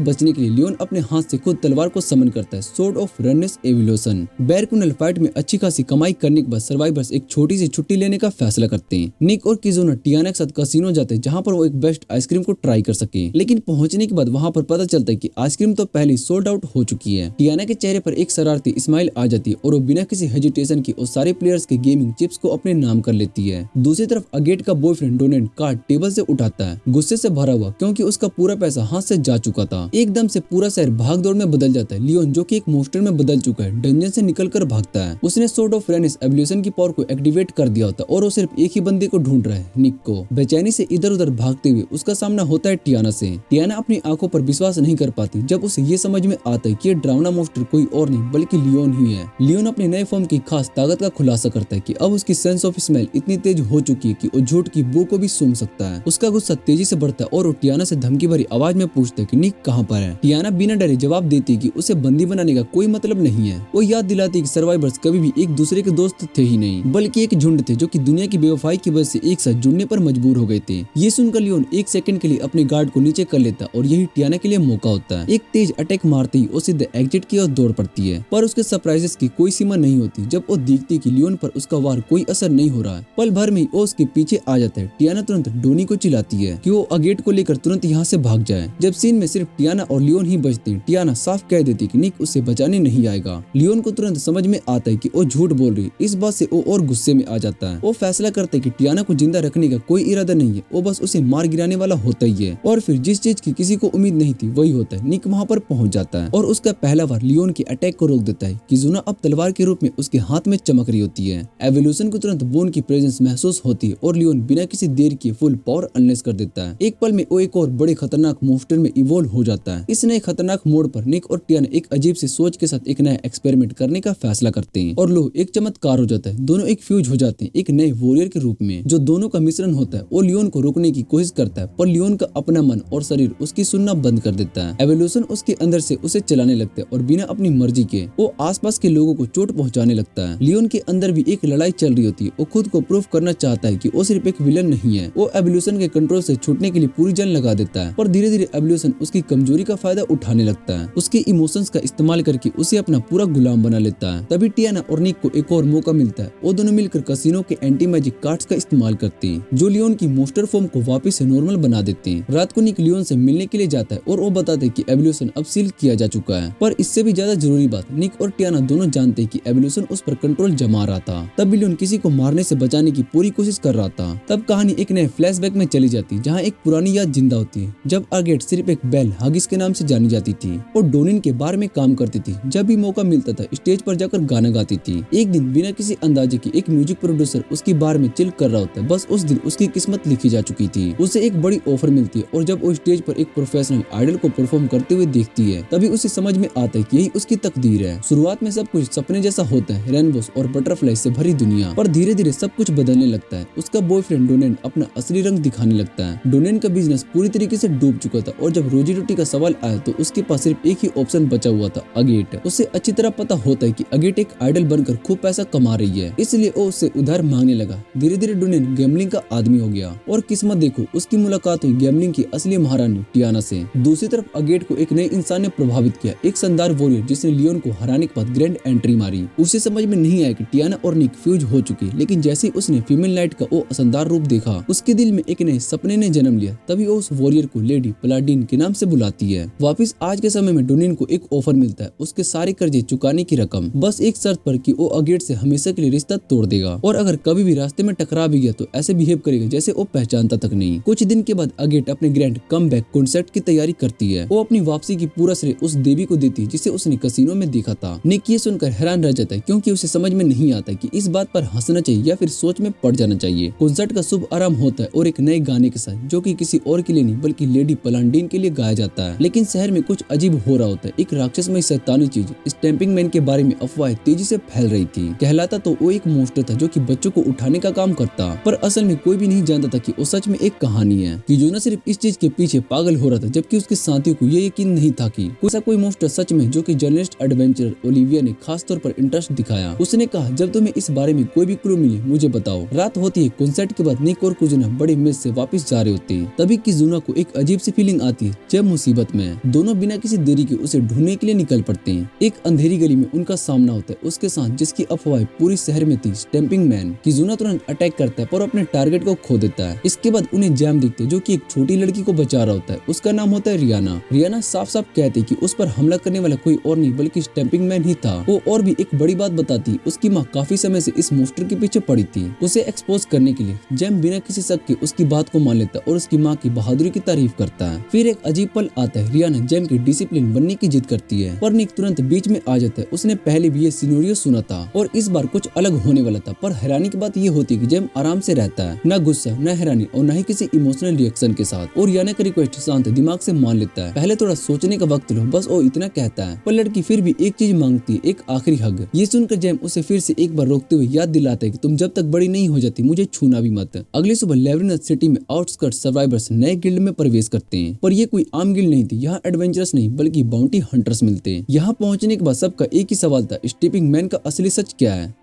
बचने के लिए लियोन अपने हाथ से खुद तलवार को समन करता है, सोर्ड ऑफ रननेस एवोल्यूशन। बैरकुनल फाइट में अच्छी खासी कमाई करने के बाद सर्वाइवर्स एक छोटी सी छुट्टी लेने का फैसला करते हैं। निक और किजुना टियाना के साथ कैसीनो जाते हैं जहाँ पर वो एक बेस्ट आइसक्रीम को ट्राई कर सके, लेकिन पहुंचने के बाद वहाँ पर पता चलता है कि आइसक्रीम तो पहले सोल्ड आउट हो चुकी है। टियाना के चेहरे पर एक शरारती स्माइल आ जाती है और वो बिना किसी हेजिटेशन के उस सारे प्लेयर्स के गेमिंग चिप्स को अपने नाम कर लेती है। दूसरी तरफ अगेट का बॉयफ्रेंड डोनेट कार्ड टेबल से उठाता है, गुस्से से भरा हुआ क्योंकि उसका पूरा पैसा हाथ से जा चुका था। एकदम से पूरा शहर भाग दौड़ में बदल जाता है। लियोन, जो कि एक मोस्टर में बदल चुका है, डंजन से निकलकर भागता है। उसने सोर्ड ऑफ रेनिस एवोल्यूशन की पावर को एक्टिवेट कर दिया होता और वो सिर्फ एक ही बंदे को ढूंढ रहा है, निक को। बेचैनी से इधर उधर भागते हुए उसका सामना होता है टियाना से। टियाना अपनी आंखों पर विश्वास नहीं कर पाती जब उसे ये समझ में आता है कि ये डरावना मोस्टर कोई और नहीं बल्कि लियोन ही है। लियोन अपने नए फॉर्म की खास ताकत का खुलासा करता है कि अब उसकी सेंस ऑफ स्मेल इतनी तेज हो चुकी है कि वो झूठ की बू को भी सूंघ सकता है। उसका गुस्सा तेजी से बढ़ता है और वो टियाना से धमकी भरी आवाज में पूछता है कि निक कहाँ पर है। टियाना बिना डरे जवाब देती है कि उसे बंदी बनाने का कोई मतलब नहीं है। वो याद दिलाती है कि सर्वाइवर्स कभी भी एक दूसरे के दोस्त थे ही नहीं बल्कि एक झुंड थे जो कि दुनिया की बेवफाई की वजह से एक साथ जुड़ने पर मजबूर हो गए थे। ये सुनकर लियोन एक सेकंड के लिए अपने गार्ड को नीचे कर लेता और यही टियाना के लिए मौका होता है। एक तेज अटैक मारते ही वो सीधे एग्जिट की ओर दौड़ पड़ती है, पर उसके सरप्राइजेस की कोई सीमा नहीं होती जब वो देखती कि लियोन पर उसका वार कोई असर नहीं हो रहा है। पल भर में वो उसके पीछे आ जाता है। टियाना तुरंत डोनी को चिल्लाती है कि वो अगेट को लेकर तुरंत यहाँ से भाग जाए। जब सीन में सिर्फ टियाना और लियोन ही बचते हैं, टियाना साफ कह देती कि निक उसे बचाने नहीं आएगा। लियोन को तुरंत समझ में आता है कि वो झूठ बोल रही। इस बात से वो और गुस्से में आ जाता है। वो फैसला करते कि टियाना को जिंदा रखने का कोई इरादा नहीं है, वो बस उसे मार गिराने वाला होता ही है। और फिर जिस चीज की किसी को उम्मीद नहीं थी वही होता है। निक वहाँ पर पहुंच जाता है और उसका पहला वार लियोन के अटैक को रोक देता है। किजुना अब तलवार के रूप में उसके हाथ में चमक रही होती है। एवोल्यूशन को तुरंत बोन की प्रेजेंस महसूस होती है और लियोन बिना किसी देर किए फुल पावर अनलेस कर देता है। एक पल में वो एक और बड़े खतरनाक मॉन्स्टर में इवॉल्व हो जाता है। इस नए खतरनाक मोड़ पर निक और टियाना एक अजीब सी सोच के साथ एक नया एक्सपेरिमेंट करने का फैसला करते हैं और लो एक चमत्कार हो जाता है। दोनों एक फ्यूज हो जाते हैं एक नए वॉरियर के रूप में, जो दोनों का मिश्रण होता है। वो लियोन को रोकने की कोशिश करता है, पर लियोन का अपना मन और शरीर उसकी सुनना बंद कर देता है। एवोल्यूशन उसके अंदर से उसे चलाने लगता है और बिना अपनी मर्जी के वो आसपास के लोगों को चोट पहुंचाने लगता है। लियोन के अंदर भी एक लड़ाई चल रही होती है। वो खुद को प्रूफ करना चाहता है कि वो सिर्फ एक विलन नहीं है। वो एवोल्यूशन के कंट्रोल से छूटने के लिए पूरी जान लगा देता है, पर धीरे धीरे एवोल्यूशन उसकी कमजोरी का फायदा उठाने लगता है। उसके इमोशंस का इस्तेमाल करके उसे अपना पूरा गुलाम बना लेता है। तभी टियाना और निक को एक और मौका मिलता है। वो दोनों मिलकर कसिनो के एंटी मैजिक कार्ड्स का इस्तेमाल करते हैं, जो लियोन की मॉन्स्टर फॉर्म को वापस से नॉर्मल बना देते हैं। रात को निक लियोन से मिलने के लिए जाता है और वो बताते हैं कि एवोल्यूशन अब सील किया जा चुका है। पर इससे भी ज्यादा जरूरी बात, निक और टियाना दोनों जानते हैं कि एवोल्यूशन उस पर कंट्रोल जमा रहा था। तब लियोन किसी को मारने से बचाने की पूरी कोशिश कर रहा था। तब कहानी एक नए फ्लैशबैक में चली जाती, जहाँ एक पुरानी याद जिंदा होती है, जब अगेट सिर्फ एक बेल हागिस के नाम से जानी जाती थी और डोनिन के बार में काम करती थी। जब भी मौका मिलता था स्टेज पर जाकर गाना गाती थी। एक दिन बिना किसी अंदाजे की एक म्यूजिक प्रोड्यूसर उसकी बार में चिल कर रहा होता है। बस उस दिन उसकी किस्मत लिखी जा चुकी थी। उसे एक बड़ी ऑफर मिलती है और जब वो स्टेज पर एक प्रोफेशनल आइडल को परफॉर्म करते हुए देखती है, तभी उसे समझ में आता है कि यही उसकी तकदीर है। शुरुआत में सब कुछ सपने जैसा होता है, रेनबोस और बटरफ्लाई से भरी दुनिया, पर धीरे धीरे सब कुछ बदलने लगता है। उसका बॉयफ्रेंड डोनेन अपना असली रंग दिखाने लगता है। डोनेन का बिजनेस पूरी तरीके से डूब चुका था और जब रोजी रोटी का सवाल आया तो उसके पास सिर्फ एक ही ऑप्शन बचा हुआ था, अगेट। उसे अच्छी तरह पता होता है कि अगेट एक आइडल बनकर खूब पैसा कमा रही है, इसलिए वो उससे उधार मांगने लगा। धीरे धीरे डोनेन गैम्बलिंग का आदमी हो गया और किस्मत देखो उसकी मुलाकात हुई गैम्बलिंग की असली महारानी टियाना से। दूसरी तरफ अगेट को एक नए इंसान ने प्रभावित किया, एक शानदार वॉरियर जिसने लियोन को हराने के बाद ग्रैंड एंट्री मारी। उसे समझ में नहीं आया कि टियाना और निक फ्यूज हो चुके, लेकिन जैसे ही उसने फीमेल नाइट का वो शानदार रूप देखा, उसके दिल में एक नए सपने ने जन्म लिया। तभी वो उस वॉरियर को लेडी पलाडिन के नाम से बुलाती है। वापिस आज के समय में डोनिन को एक ऑफर मिलता है, उसके सारे कर्जे चुकाने की रकम, बस एक शर्त पर कि वो अगेट से हमेशा के लिए रिश्ता तोड़ देगा और अगर कभी भी रास्ते में टकरा भी गया तो ऐसे बिहेव करेगा जैसे वो पहचानता तक नहीं। कुछ दिन के बाद अगेट अपने ग्रैंड कम बैक कॉन्सर्ट की तैयारी करती है। वो अपनी वापसी की पूरा श्रेय उस देवी को देती है जिसे उसने कसिनो में देखा था। निक ये सुनकर हैरान रह जाता है, क्योंकि उसे समझ में नहीं आता कि इस बात पर हंसना चाहिए या फिर सोच में पड़ जाना चाहिए। कॉन्सर्ट का शुभ आरंभ होता है और एक नए गाने के साथ, जो कि किसी और के लिए नहीं बल्कि लेडी पलांडीन के लिए गाया जाता है। लेकिन शहर में कुछ अजीब हो रहा होता है। एक राक्षसमय शैतानी चीज स्टैंपिंग मैन के बारे में अफवाहें तेजी से फैल रही थी। कहलाता तो वो एक मॉन्स्टर था जो कि बच्चों को उठाने का काम करता, पर असल में कोई भी नहीं जानता था कि वो सच में एक कहानी है। किजुना सिर्फ इस चीज के पीछे पागल हो रहा था, जबकि उसके साथियों को ये यकीन नहीं था कि ऐसा कोई मॉन्स्टर सच में, जो कि जर्नलिस्ट एडवेंचरर ओलिविया ने खास तौर पर इंटरेस्ट दिखाया। उसने कहा, जब तुम्हें इस बारे में कोई भी क्लू मिले मुझे बताओ। रात होती है। कॉन्सर्ट के बाद निक और किजुना बड़े मेज से वापस जा रहे होते हैं। तभी किजुना को एक अजीब सी फीलिंग आती है, जब मुसीबत में है। दोनों बिना किसी देरी के उसे ढूंढने के लिए निकल पड़ते हैं। एक अंधेरी गली में उनका सामना होता है, उसके साथ जिसकी अफवाह पूरी शहर में थी, स्टैंपिंग मैन। किजुना तुरंत अटैक करता है पर अपने टारगेट को खो देता है। इसके बाद उन्हें जैम दिखते हैं, जो कि एक छोटी लड़की को बचा रहा होता है। उसका नाम होता है रियाना। रियाना साफ साफ कहती है कि उस पर हमला करने वाला कोई और नहीं बल्कि स्टैंपिंग मैन ही था। वो और भी एक बड़ी बात बताती, उसकी माँ काफी समय से इस मॉन्स्टर के पीछे पड़ी थी। उसे एक्सपोज करने के लिए जैम बिना किसी शक के उसकी बात को मान लेता और उसकी माँ की बहादुरी की तारीफ करता है। फिर एक अजीब पल आता है। रियाना जैम की डिसिप्लिन बनने की जिद करती है, पर निक तुरंत बीच में आ जाता है। उसने पहले भी ये सिनेरियो सुना था और इस बार कुछ अलग होने वाला था। पर हैरानी की बात ये होती है कि जैम आराम से रहता है, न गुस्सा, न हैरानी और न ही किसी इमोशनल रिएक्शन के साथ। और रियाना का रिक्वेस्ट शांत दिमाग से मान लेता है। पहले थोड़ा सोचने का वक्त लो, बस वो इतना कहता है। पर लड़की फिर भी एक चीज मांगती है, एक आखिरी हग। ये सुनकर जैम उसे फिर से एक बार रोकते हुए याद दिलाता है कि तुम जब तक बड़ी नहीं हो जाती मुझे छूना भी मत। अगली सुबह लेब्रिनथ सिटी में आउटस्कर्ट सर्वाइवर्स नए गिल्ड में प्रवेश करते हैं, पर ये कोई आम गिल्ड नहीं थी। यहाँ एडवेंचरस नहीं बल्कि बाउंटी हंटर्स मिलते हैं। यहाँ पहुंचने के बाद सबका एक ही सवाल था, स्टैंपिंग मैन का असली सच क्या है।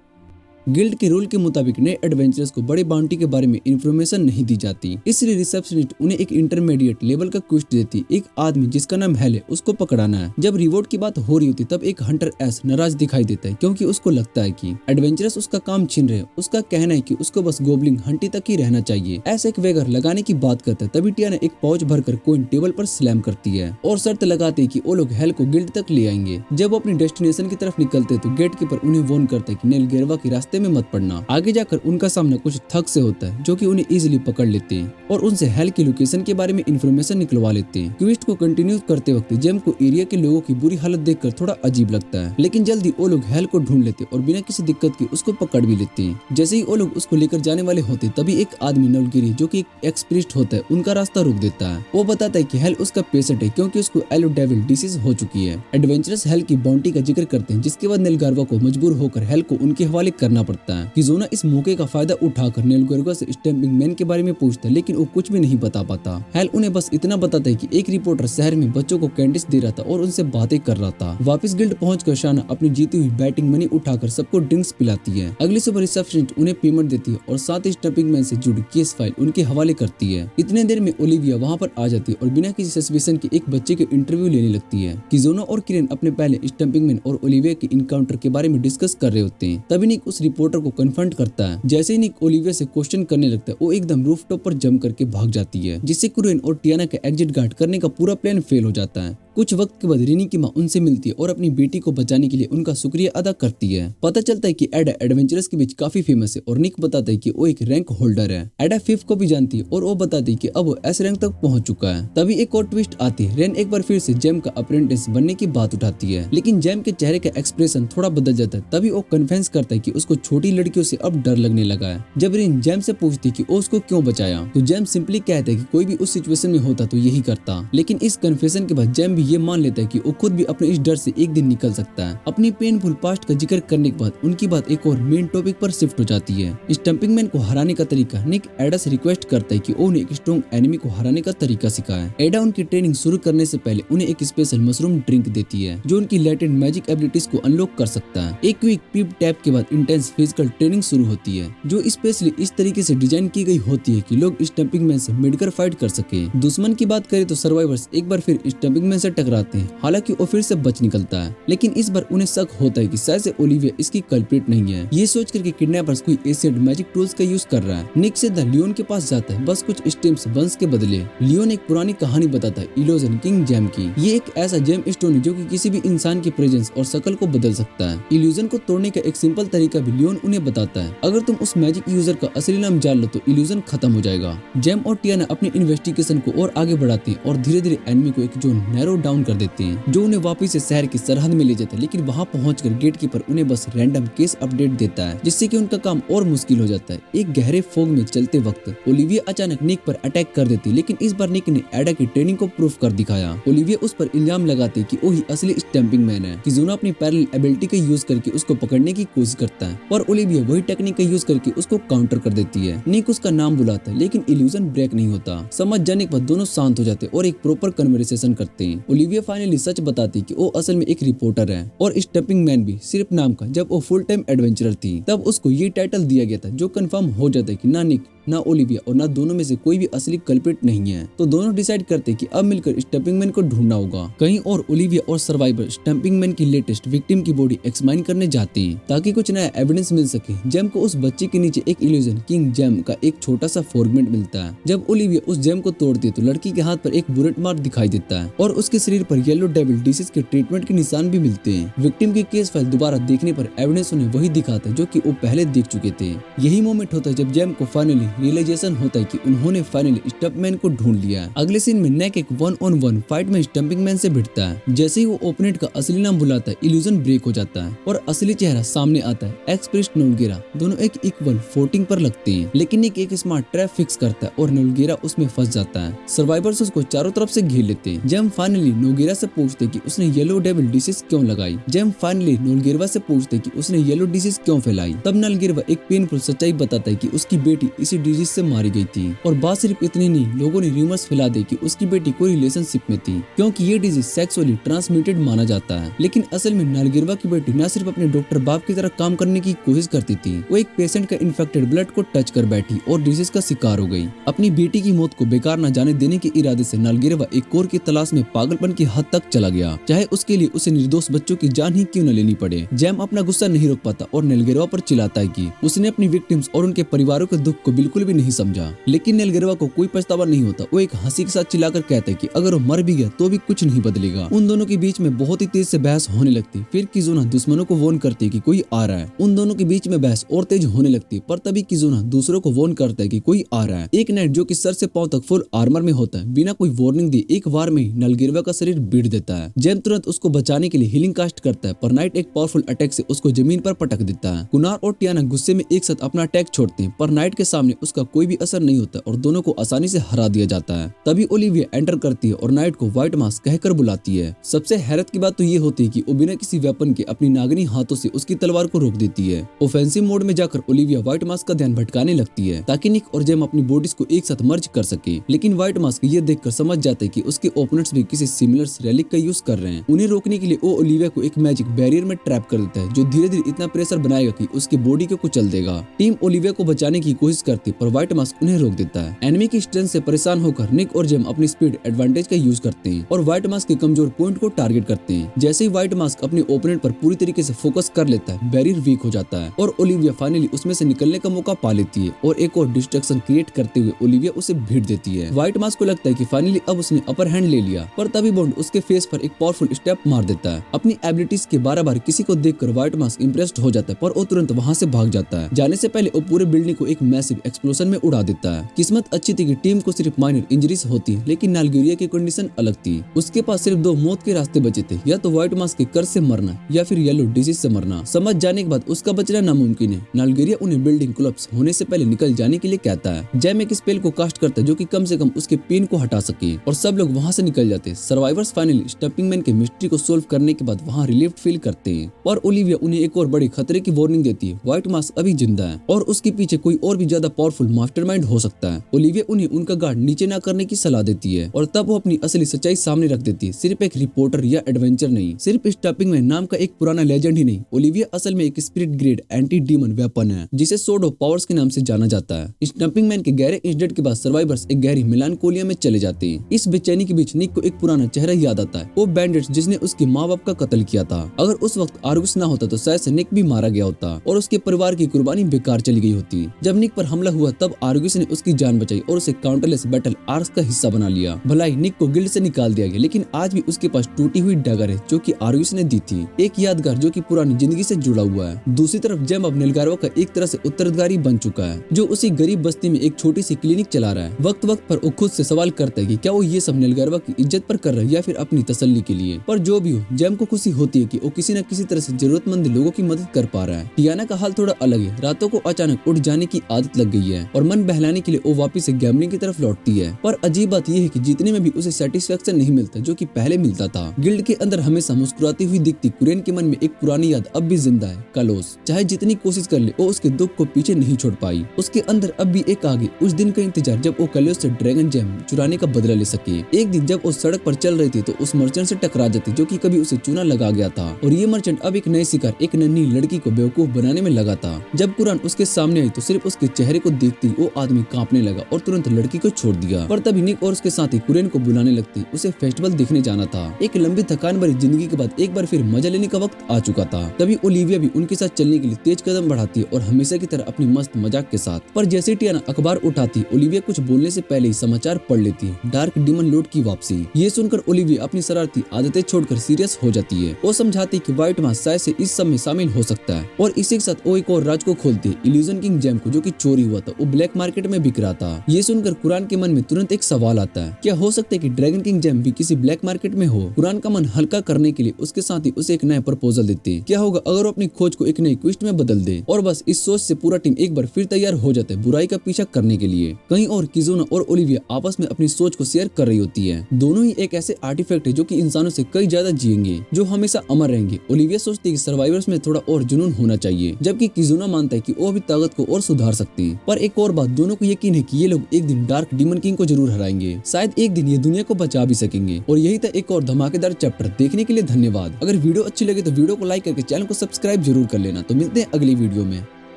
गिल्ड के रूल के मुताबिक नए एडवेंचरर्स को बड़े बाउंटी के बारे में इंफॉर्मेशन नहीं दी जाती, इसलिए रिसेप्शनिस्ट उन्हें एक इंटरमीडिएट लेवल का क्वेस्ट देती, एक आदमी जिसका नाम हेल है उसको पकड़ाना है। जब रिवॉर्ड की बात हो रही होती तब एक हंटर एस नाराज दिखाई देता है, क्योंकि उसको लगता है कि एडवेंचरर्स उसका काम छीन रहे हैं। उसका कहना है कि उसको बस गोबलिंग हंटी तक ही रहना चाहिए। ऐसा एक वेगर लगाने की बात करता है। तभी टियाना एक पाउच भरकर कोइन टेबल पर स्लैम करती है और शर्त लगाती है कि वो लोग हेल को गिल्ड तक ले आएंगे। जब वो अपनी डेस्टिनेशन की तरफ निकलते तो गेट कीपर उन्हें वार्न करता है कि नेल गेरवा के रास्ते रास्ते में मत पड़ना। आगे जाकर उनका सामना कुछ थक से होता है जो कि उन्हें इजीली पकड़ लेते हैं और उनसे हेल की लोकेशन के बारे में इंफॉर्मेशन निकलवा लेते हैं। क्वेस्ट को कंटिन्यू करते वक्त जेम को एरिया के लोगों की बुरी हालत देखकर थोड़ा अजीब लगता है, लेकिन जल्दी वो लोग हेल को ढूंढ लेते और बिना किसी दिक्कत के उसको पकड़ भी लेते हैं। जैसे ही वो लोग उसको लेकर जाने वाले होते तभी एक आदमी नलगिरी जो कि एक एक्सप्रिस्ट होता है उनका रास्ता रोक देता है। वो बताता है कि हेल उसका पेशेंट है क्योंकि उसको एलो डेविल डिसीज हो चुकी है। एडवेंचरस हेल की बाउंटी का जिक्र करते हैं, जिसके बाद नेलगार्वा को मजबूर होकर हेल को उनके हवाले करना पड़ता है। किजोना इस मौके का फायदा उठाकर नेलगार्वा से स्टैम्पिंग मैन के बारे में पूछता है, लेकिन वो कुछ भी नहीं बता पाता। हेल उन्हें बस इतना बताता है कि एक रिपोर्टर शहर में बच्चों को कैंडिस दे रहा था और उनसे बातें कर रहा था। वापस गिल्ड पहुंचकर शाना अपनी जीती हुई बैटिंग मनी उठाकर सबको ड्रिंक्स पिलाती है। अगली सुबह रिसेप्शनिस्ट उन्हें पेमेंट देती है और साथ ही स्टैम्पिंग मैन से जुड़ी केस फाइल उनके हवाले करती है। इतने देर में ओलिविया वहाँ पर आ जाती है और बिना किसी सस्पेंशन के एक बच्चे के इंटरव्यू लेने लगती है। किजोना और किरेन अपने पहले स्टैम्पिंग मैन और ओलिविया के इनकाउंटर के बारे में डिस्कस कर रहे होते हैं। तभी निक उस रिपोर्टर को कन्फ्रंट करता है। जैसे ही निक ओलिविया से क्वेश्चन करने लगता है वो एकदम रूफटॉप पर जंप करके भाग जाती है, जिससे कुरेन और टियाना का एग्जिट गार्ड करने का पूरा प्लान फेल हो जाता है। कुछ वक्त के बाद रिनी की माँ उनसे मिलती है और अपनी बेटी को बचाने के लिए उनका शुक्रिया अदा करती है। पता चलता है कि एडा एडवेंचरस के बीच काफी फेमस है और निक बताता है कि वो एक रैंक होल्डर है। एडा फिफ्थ को भी जानती है और वो बताती है कि अब वो एस रैंक तक पहुंच चुका है। तभी एक और ट्विस्ट आती है। रेन एक बार फिर से जेम का अप्रेंटिस बनने की बात उठाती है, लेकिन जेम के चेहरे का एक्सप्रेशन थोड़ा बदल जाता है। तभी वो कन्फेस करता है कि उसको छोटी लड़कियों से अब डर लगने लगा है। जब रिन जेम से पूछती है कि वो उसको क्यों बचाया, तो जेम सिंपली कहता है कि कोई भी उस सिचुएशन में होता तो यही करता। लेकिन इस कन्फेशन के बाद जेम भी ये मान लेता है कि वो खुद भी अपने इस डर से एक दिन निकल सकता है। अपनी पेनफुल पास्ट का जिक्र करने के बाद उनकी बात एक और मेन टॉपिक पर शिफ्ट हो जाती है। स्टंपिंग मैन को हराने का तरीका। निक एडा से रिक्वेस्ट करता है कि वो उन्हें एक स्ट्रॉन्ग एनिमी को हराने का तरीका सिखाए। एडा उनकी ट्रेनिंग शुरू करने से पहले उन्हें एक स्पेशल मशरूम ड्रिंक देती है जो उनकी लेटेंट मैजिक एबिलिटीज को अनलॉक कर सकता है। एक क्विक पीप टैप के बाद इंटेंस फिजिकल ट्रेनिंग शुरू होती है जो स्पेशली इस तरीके से डिजाइन की गई होती है कि लोग स्टंपिंग मैन से मिलकर फाइट कर सके। दुश्मन की बात करें तो सर्वाइवर्स एक बार फिर स्टंपिंग मैन से टकराते हैं, हालांकि वो फिर से बच निकलता है, लेकिन इस बार उन्हें शक होता है कि शायद से ओलिविया इसकी कल्प्रिट नहीं है। ये सोचकर कि किडनैपर्स कोई एशियंट मैजिक टूल्स का यूज कर रहा है। निक सीधा लियोन के पास जाता है, बस कुछ स्टेम्स वंश के बदले। लियोन एक पुरानी कहानी बताता है इल्यूजन किंग जेम की। ये एक ऐसा जेम स्टोन है जो कि किसी भी इंसान की प्रेजेंस और शक्ल को बदल सकता है। इल्यूजन को तोड़ने का एक सिंपल तरीका भी लियोन उन्हें बताता है। अगर तुम उस मैजिक यूजर का असली नाम जान लो तो इल्यूजन खत्म हो जाएगा। जेम और टियाना अपनी इन्वेस्टिगेशन को और आगे बढ़ाते हैं और धीरे धीरे एनिमी को एक जोन नैरो डाउन कर देते हैं जो उन्हें वापिस से शहर की सरहद में ले जाता है। लेकिन वहाँ पहुंचकर गेटकीपर उन्हें बस रैंडम केस अपडेट देता है, जिससे कि उनका काम और मुश्किल हो जाता है। एक गहरे फोग में चलते वक्त ओलिविया अचानक निक पर अटैक कर देती है, लेकिन इस बार निक ने एडा की ट्रेनिंग को प्रूफ कर दिखाया। ओलिविया उस पर इल्जाम लगाते है कि वो ही असली स्टैम्पिंग मैन है। किजोना अपनी पैरेलल एबिलिटी का यूज करके उसको पकड़ने की कोशिश करता है, पर ओलिविया वही टेक्निक का यूज करके उसको काउंटर कर देती है। निक उसका नाम बुलाता है, लेकिन इल्यूजन ब्रेक नहीं होता। समझ जाने के बाद दोनों शांत हो जाते और एक प्रॉपर कन्वर्सेशन करते हैं। ओलिविया फाइनली सच बताती है कि वो असल में एक रिपोर्टर है और स्टंपिंग मैन भी सिर्फ नाम का। जब वो फुल टाइम एडवेंचरर थी तब उसको ये टाइटल दिया गया था, जो कंफर्म हो जाता है कि ना निक ना ओलिविया और ना दोनों में से कोई भी असली कल्प्रिट नहीं है। तो दोनों डिसाइड करते हैं कि अब मिलकर स्टंपिंग मैन को ढूंढना होगा। कहीं और ओलिविया और सर्वाइवर स्टंपिंग मैन की लेटेस्ट विक्टिम की बॉडी एक्समाइन करने जाते हैं ताकि कुछ नया एविडेंस मिल सके। जेम को उस बच्चे के नीचे एक इल्यूजन किंग जेम का एक छोटा सा फ्रेगमेंट मिलता है। जब ओलिविया उस जेम को तोड़ती है तो लड़की के हाथ पर एक बुलेट मार्क दिखाई देता है और उसके शरीर पर येलो डेविल डिसीज के ट्रीटमेंट के निशान भी मिलते हैं। विक्टिम की केस फाइल दोबारा देखने पर एविडेंस उन्हें वही दिखाता है जो कि वो पहले देख चुके थे। यही मोमेंट होता है जब जेम को फाइनली रियलाइजेशन होता है कि उन्होंने फाइनली स्टंपमैन को ढूंढ लिया। अगले सीन में नेक एक 1-on-1 फाइट में स्टंपिंग मैन से भिड़ता है। जैसे ही वो ओपोनेंट का असली नाम बुलाता है इल्यूजन ब्रेक हो जाता है और असली चेहरा सामने आता है। एक्सप्रेस्ट नोलगेरा दोनों एक इक्वल फोटिंग पर लगते हैं, लेकिन निक एक स्मार्ट ट्रैप फिक्स करता है और नोलगेरा उसमें फंस जाता है। सर्वाइवर्स उसको चारों तरफ से घेर लेते हैं। जेम फाइनली नोलगेरा से पूछते कि उसने येलो डेविल डिसीज क्यों लगाई। जेम फाइनली नोलगेरवा से पूछते कि उसने येलो डिसीज क्यों फैलाई। तब नोलगेरवा एक पेनफुल सच्चाई बताता है कि उसकी बेटी इसी डिजीज से मारी गई थी। और बात सिर्फ इतनी नहीं, लोगों ने रूमर्स फैला दी कि उसकी बेटी कोई रिलेशनशिप में थी, क्योंकि ये डिजीज सेक्सुअली ट्रांसमिटेड माना जाता है। लेकिन असल में नोलगेरवा की बेटी न सिर्फ अपने डॉक्टर बाप की तरह काम करने की कोशिश करती थी, वो एक पेशेंट का इन्फेक्टेड ब्लड को टच कर बैठी और डिजीज का शिकार हो गई। अपनी बेटी की मौत को बेकार न जाने देने के इरादे से नोलगेरवा एक कोर की तलाश में पागलपन की हद तक चला गया, चाहे उसके लिए उसे निर्दोष बच्चों की जान ही क्यों न लेनी पड़े। जेम अपना गुस्सा नहीं रोक पाता और नोलगेरवा पर चिल्लाता है कि उसने अपनी विक्टिम्स और उनके परिवारों के दुख को बिल्कुल बिल्कुल भी नहीं समझा। लेकिन नेलगरवा को कोई पछतावा नहीं होता। वो एक हंसी के साथ चिल्लाकर कहता है कि अगर वो मर भी गया तो भी कुछ नहीं बदलेगा। उन दोनों के बीच में बहुत ही तेज से बहस होने लगती। फिर किजुना दुश्मनों को वार्न करती है कि कोई आ रहा है। उन दोनों के बीच में बहस और तेज होने लगती है, पर तभी किजुना दूसरों को वार्न करता है कि कोई आ रहा है। एक नाइट जो कि सर से पांव तक फुल आर्मर में होता है, बिना कोई वार्निंग दिए एक बार में ही नेलगरवा का शरीर बीट देता है। जेम तुरंत उसको बचाने के लिए हीलिंग कास्ट करता है, पर नाइट एक पावरफुल अटैक से उसको जमीन पर पटक देता है। कुनार और टियाना गुस्से में एक साथ अपना अटैक छोड़ते हैं, पर नाइट के सामने उसका कोई भी असर नहीं होता और दोनों को आसानी से हरा दिया जाता है। तभी ओलिविया एंटर करती है और नाइट को व्हाइट मास्क कहकर बुलाती है। सबसे हैरत की बात तो ये होती है कि वो बिना किसी वेपन के अपनी नागनी हाथों से उसकी तलवार को रोक देती है। ऑफेंसिव मोड में जाकर ओलिविया व्हाइट मास्क का ध्यान भटकाने लगती है ताकि निक और जेम अपनी बॉडीज को एक साथ मर्ज कर सके। लेकिन व्हाइट मास्क ये देखकर समझ जाते हैं कि उसके ओपोनेंट्स भी किसी सिमिलर रेलिक का यूज कर रहे हैं। उन्हें रोकने के लिए वो ओलिविया को एक मैजिक बैरियर में ट्रैप कर देता है, जो धीरे धीरे इतना प्रेशर बनाएगा कि उसकी बॉडी को कुचल देगा। टीम ओलिविया को बचाने की कोशिश करती है, पर व्हाइट मास्क उन्हें रोक देता है। एनिमी की स्ट्रेंथ से परेशान होकर निक और जेम अपनी स्पीड एडवांटेज का यूज करते हैं और व्हाइट मास्क के कमजोर पॉइंट को टारगेट करते हैं। जैसे ही व्हाइट मास्क अपने ओपोनेंट पर पूरी तरीके से फोकस कर लेता है, बैरियर वीक हो जाता है और ओलिविया फाइनली उसमें से निकलने का मौका पा लेती है और एक और डिस्ट्रैक्शन क्रिएट करते हुए ओलिविया उसे भीड़ देती है। व्हाइट मास्क को लगता है कि फाइनली अब उसने अपर हैंड ले लिया, पर तभी बॉन्ड उसके फेस पर एक पावरफुल स्टेप मार देता है। अपनी एबिलिटीज के बार किसी को देखकर व्हाइट मास्क इंप्रेस्ड हो जाता है, पर वो तुरंत वहां से भाग जाता है। जाने से पहले वो पूरे बिल्डिंग को एक मैसिव एक्सप्लोजन में उड़ा देता है। किस्मत अच्छी थी कि टीम को सिर्फ माइनर इंजरीज होती, लेकिन नेलगरिया की कंडीशन अलग थी। उसके पास सिर्फ दो मौत के रास्ते बचे थे, या तो व्हाइट मास्क के कर्ज से मरना या फिर येलो डिजीज से मरना। समझ जाने के बाद उसका बचना नामुमकिन है। नेलगरिया उन्हें बिल्डिंग कोलैप्स होने से पहले निकल जाने के लिए कहता है। जैम एक स्पेल को कास्ट करता है जो कि कम से कम उसके पेन को हटा सके और सब लोग वहां से निकल जाते हैं। सर्वाइवर्स फाइनली स्टंपिंग मैन के मिस्ट्री को सोल्व करने के बाद वहां रिलीफ फील करते हैं और ओलिविया उन्हें एक और बड़े खतरे की वार्निंग देती है। व्हाइट मास्क अभी जिंदा है और उसके पीछे कोई और भी ज्यादा पावरफुल मास्टरमाइंड हो सकता है। ओलिविया उन्हें उनका गार्ड नीचे ना करने की सलाह देती है और तब वो अपनी असली सच्चाई सामने रख देती है। सिर्फ एक रिपोर्टर या एडवेंचर नहीं, सिर्फ स्टंपिंग मैन नाम का एक पुराना लेजेंड ही नहीं, ओलिविया असल में एक spirit grade anti demon weapon है जिसे सोर्ड ऑफ पावर्स के नाम से जाना जाता है। स्टंपिंग मैन के गहरे इंसिडेंट के बाद सर्वाइवर्स एक गहरी मेलानकोलिया में चले जाते हैं। इस बेचैनी के बीच निक को एक पुराना चेहरा याद आता है, वो बैंडिट जिसने उसके माँ बाप का कत्ल किया था। अगर उस वक्त आर्गुस ना होता तो शायद से निक भी मारा गया होता और उसके परिवार की कुर्बानी बेकार चली गई होती। जब निक पर हमला हुआ तब आर्गुस ने उसकी जान बचाई और उसे काउंटरलेस बैटल आर्क्स का हिस्सा बना लिया। भलाई निक को गिल्ड से निकाल दिया गया, लेकिन आज भी उसके पास टूटी हुई डैगर है जो कि आर्गुस ने दी थी, एक यादगार जो कि पुरानी जिंदगी से जुड़ा हुआ है। दूसरी तरफ जेम अब नेलगारवा का एक तरह से उत्तराधिकारी बन चुका है, जो उसी गरीब बस्ती में एक छोटी सी क्लिनिक चला रहा है। वक्त वक्त पर वो खुद से सवाल करता है कि क्या वो ये सब नेलगारवा की इज्जत पर कर रहा है या फिर अपनी तसल्ली के लिए। पर जो भी हो, जेम को खुशी होती है कि वो किसी न किसी तरह से जरूरतमंद लोगों की मदद कर पा रहा है। टियाना का हाल थोड़ा अलग है। रातों को अचानक उठ जाने की आदत लग गई है और मन बहलाने के लिए वो वापस से गैम्बलिंग की तरफ लौटती है। पर अजीब बात यह है कि जीतने में भी उसे सेटिस्फेक्शन नहीं मिलता जो कि पहले मिलता था। गिल्ड के अंदर हमेशा मुस्कुराती हुई दिखती कुरेन के मन में एक पुरानी याद अब भी जिंदा है, कलोस। चाहे जितनी कोशिश कर ले वो उसके दुख को पीछे नहीं छोड़ पाई। उसके अंदर अब भी एक आगे उस दिन का इंतजार जब वो कलोस से ड्रैगन जेम चुराने का बदला ले सके। एक दिन जब वो सड़क पर चल रही थी तो उस मर्चेंट से टकरा जाती जो कि कभी उसे चूना लगा गया था और ये मर्चेंट अब एक नए शिकार एक नन्ही लड़की को बेवकूफ बनाने में लगा था। जब कुरान उसके सामने आई तो सिर्फ उसके चेहरे को देखते ही वो आदमी कांपने लगा और तुरंत लड़की को छोड़ दिया। पर तभी निक और उसके साथी कुरेन को बुलाने लगते। उसे फेस्टिवल देखने जाना था। एक लंबी थकान भरी जिंदगी के बाद एक बार फिर मजा लेने का वक्त आ चुका था। तभी ओलिविया भी उनके साथ चलने के लिए तेज कदम बढ़ाती है और हमेशा की तरह अपनी मस्त मजाक के साथ। पर जैसे टियाना अखबार उठाती, ओलिविया कुछ बोलने से पहले ही समाचार पढ़ लेती है, डार्क डीमन लॉर्ड की वापसी। ये सुनकर ओलिविया अपनी शरारती आदतें छोड़कर सीरियस हो जाती है। वो समझाती कि व्हाइट मास्क शायद से इस सब में शामिल हो सकता है और इसी के साथ वो एक और राज को खोलती है, इल्यूजन किंग जेम को, जो कि चोरी हुआ था, वो ब्लैक मार्केट में बिक रहा था। ये सुनकर कुरान के मन में तुरंत एक सवाल आता है, क्या हो सकता है कि ड्रैगन किंग जेम भी किसी ब्लैक मार्केट में हो? कुरान का मन हल्का करने के लिए उसके साथ ही उसे एक नया प्रपोजल देते। क्या होगा अगर वो अपनी खोज को एक नई ट्विस्ट में बदल दे? और बस इस सोच से पूरा टीम एक बार फिर तैयार हो जाता है बुराई का पीछा करने के लिए। कहीं और किजुना और ओलिविया आपस में अपनी सोच को शेयर कर रही होती है। दोनों ही एक ऐसे आर्टिफैक्ट है जो कि इंसानों से कई ज्यादा जिएंगे, जो हमेशा अमर रहेंगे। ओलिविया सोचती है कि सर्वाइवर्स में थोड़ा और जुनून होना चाहिए, जबकि किजुना मानता है कि वो भी ताकत को और सुधार सकती है। पर एक और बात, दोनों को यकीन है कि ये लोग एक दिन डार्क डीमन किंग को जरूर हराएंगे। शायद एक दिन ये दुनिया को बचा भी सकेंगे। और यही था एक और धमाकेदार चैप्टर। देखने के लिए धन्यवाद। अगर वीडियो अच्छी लगे तो वीडियो को लाइक करके चैनल को सब्सक्राइब जरूर कर लेना। तो मिलते हैं अगली वीडियो में।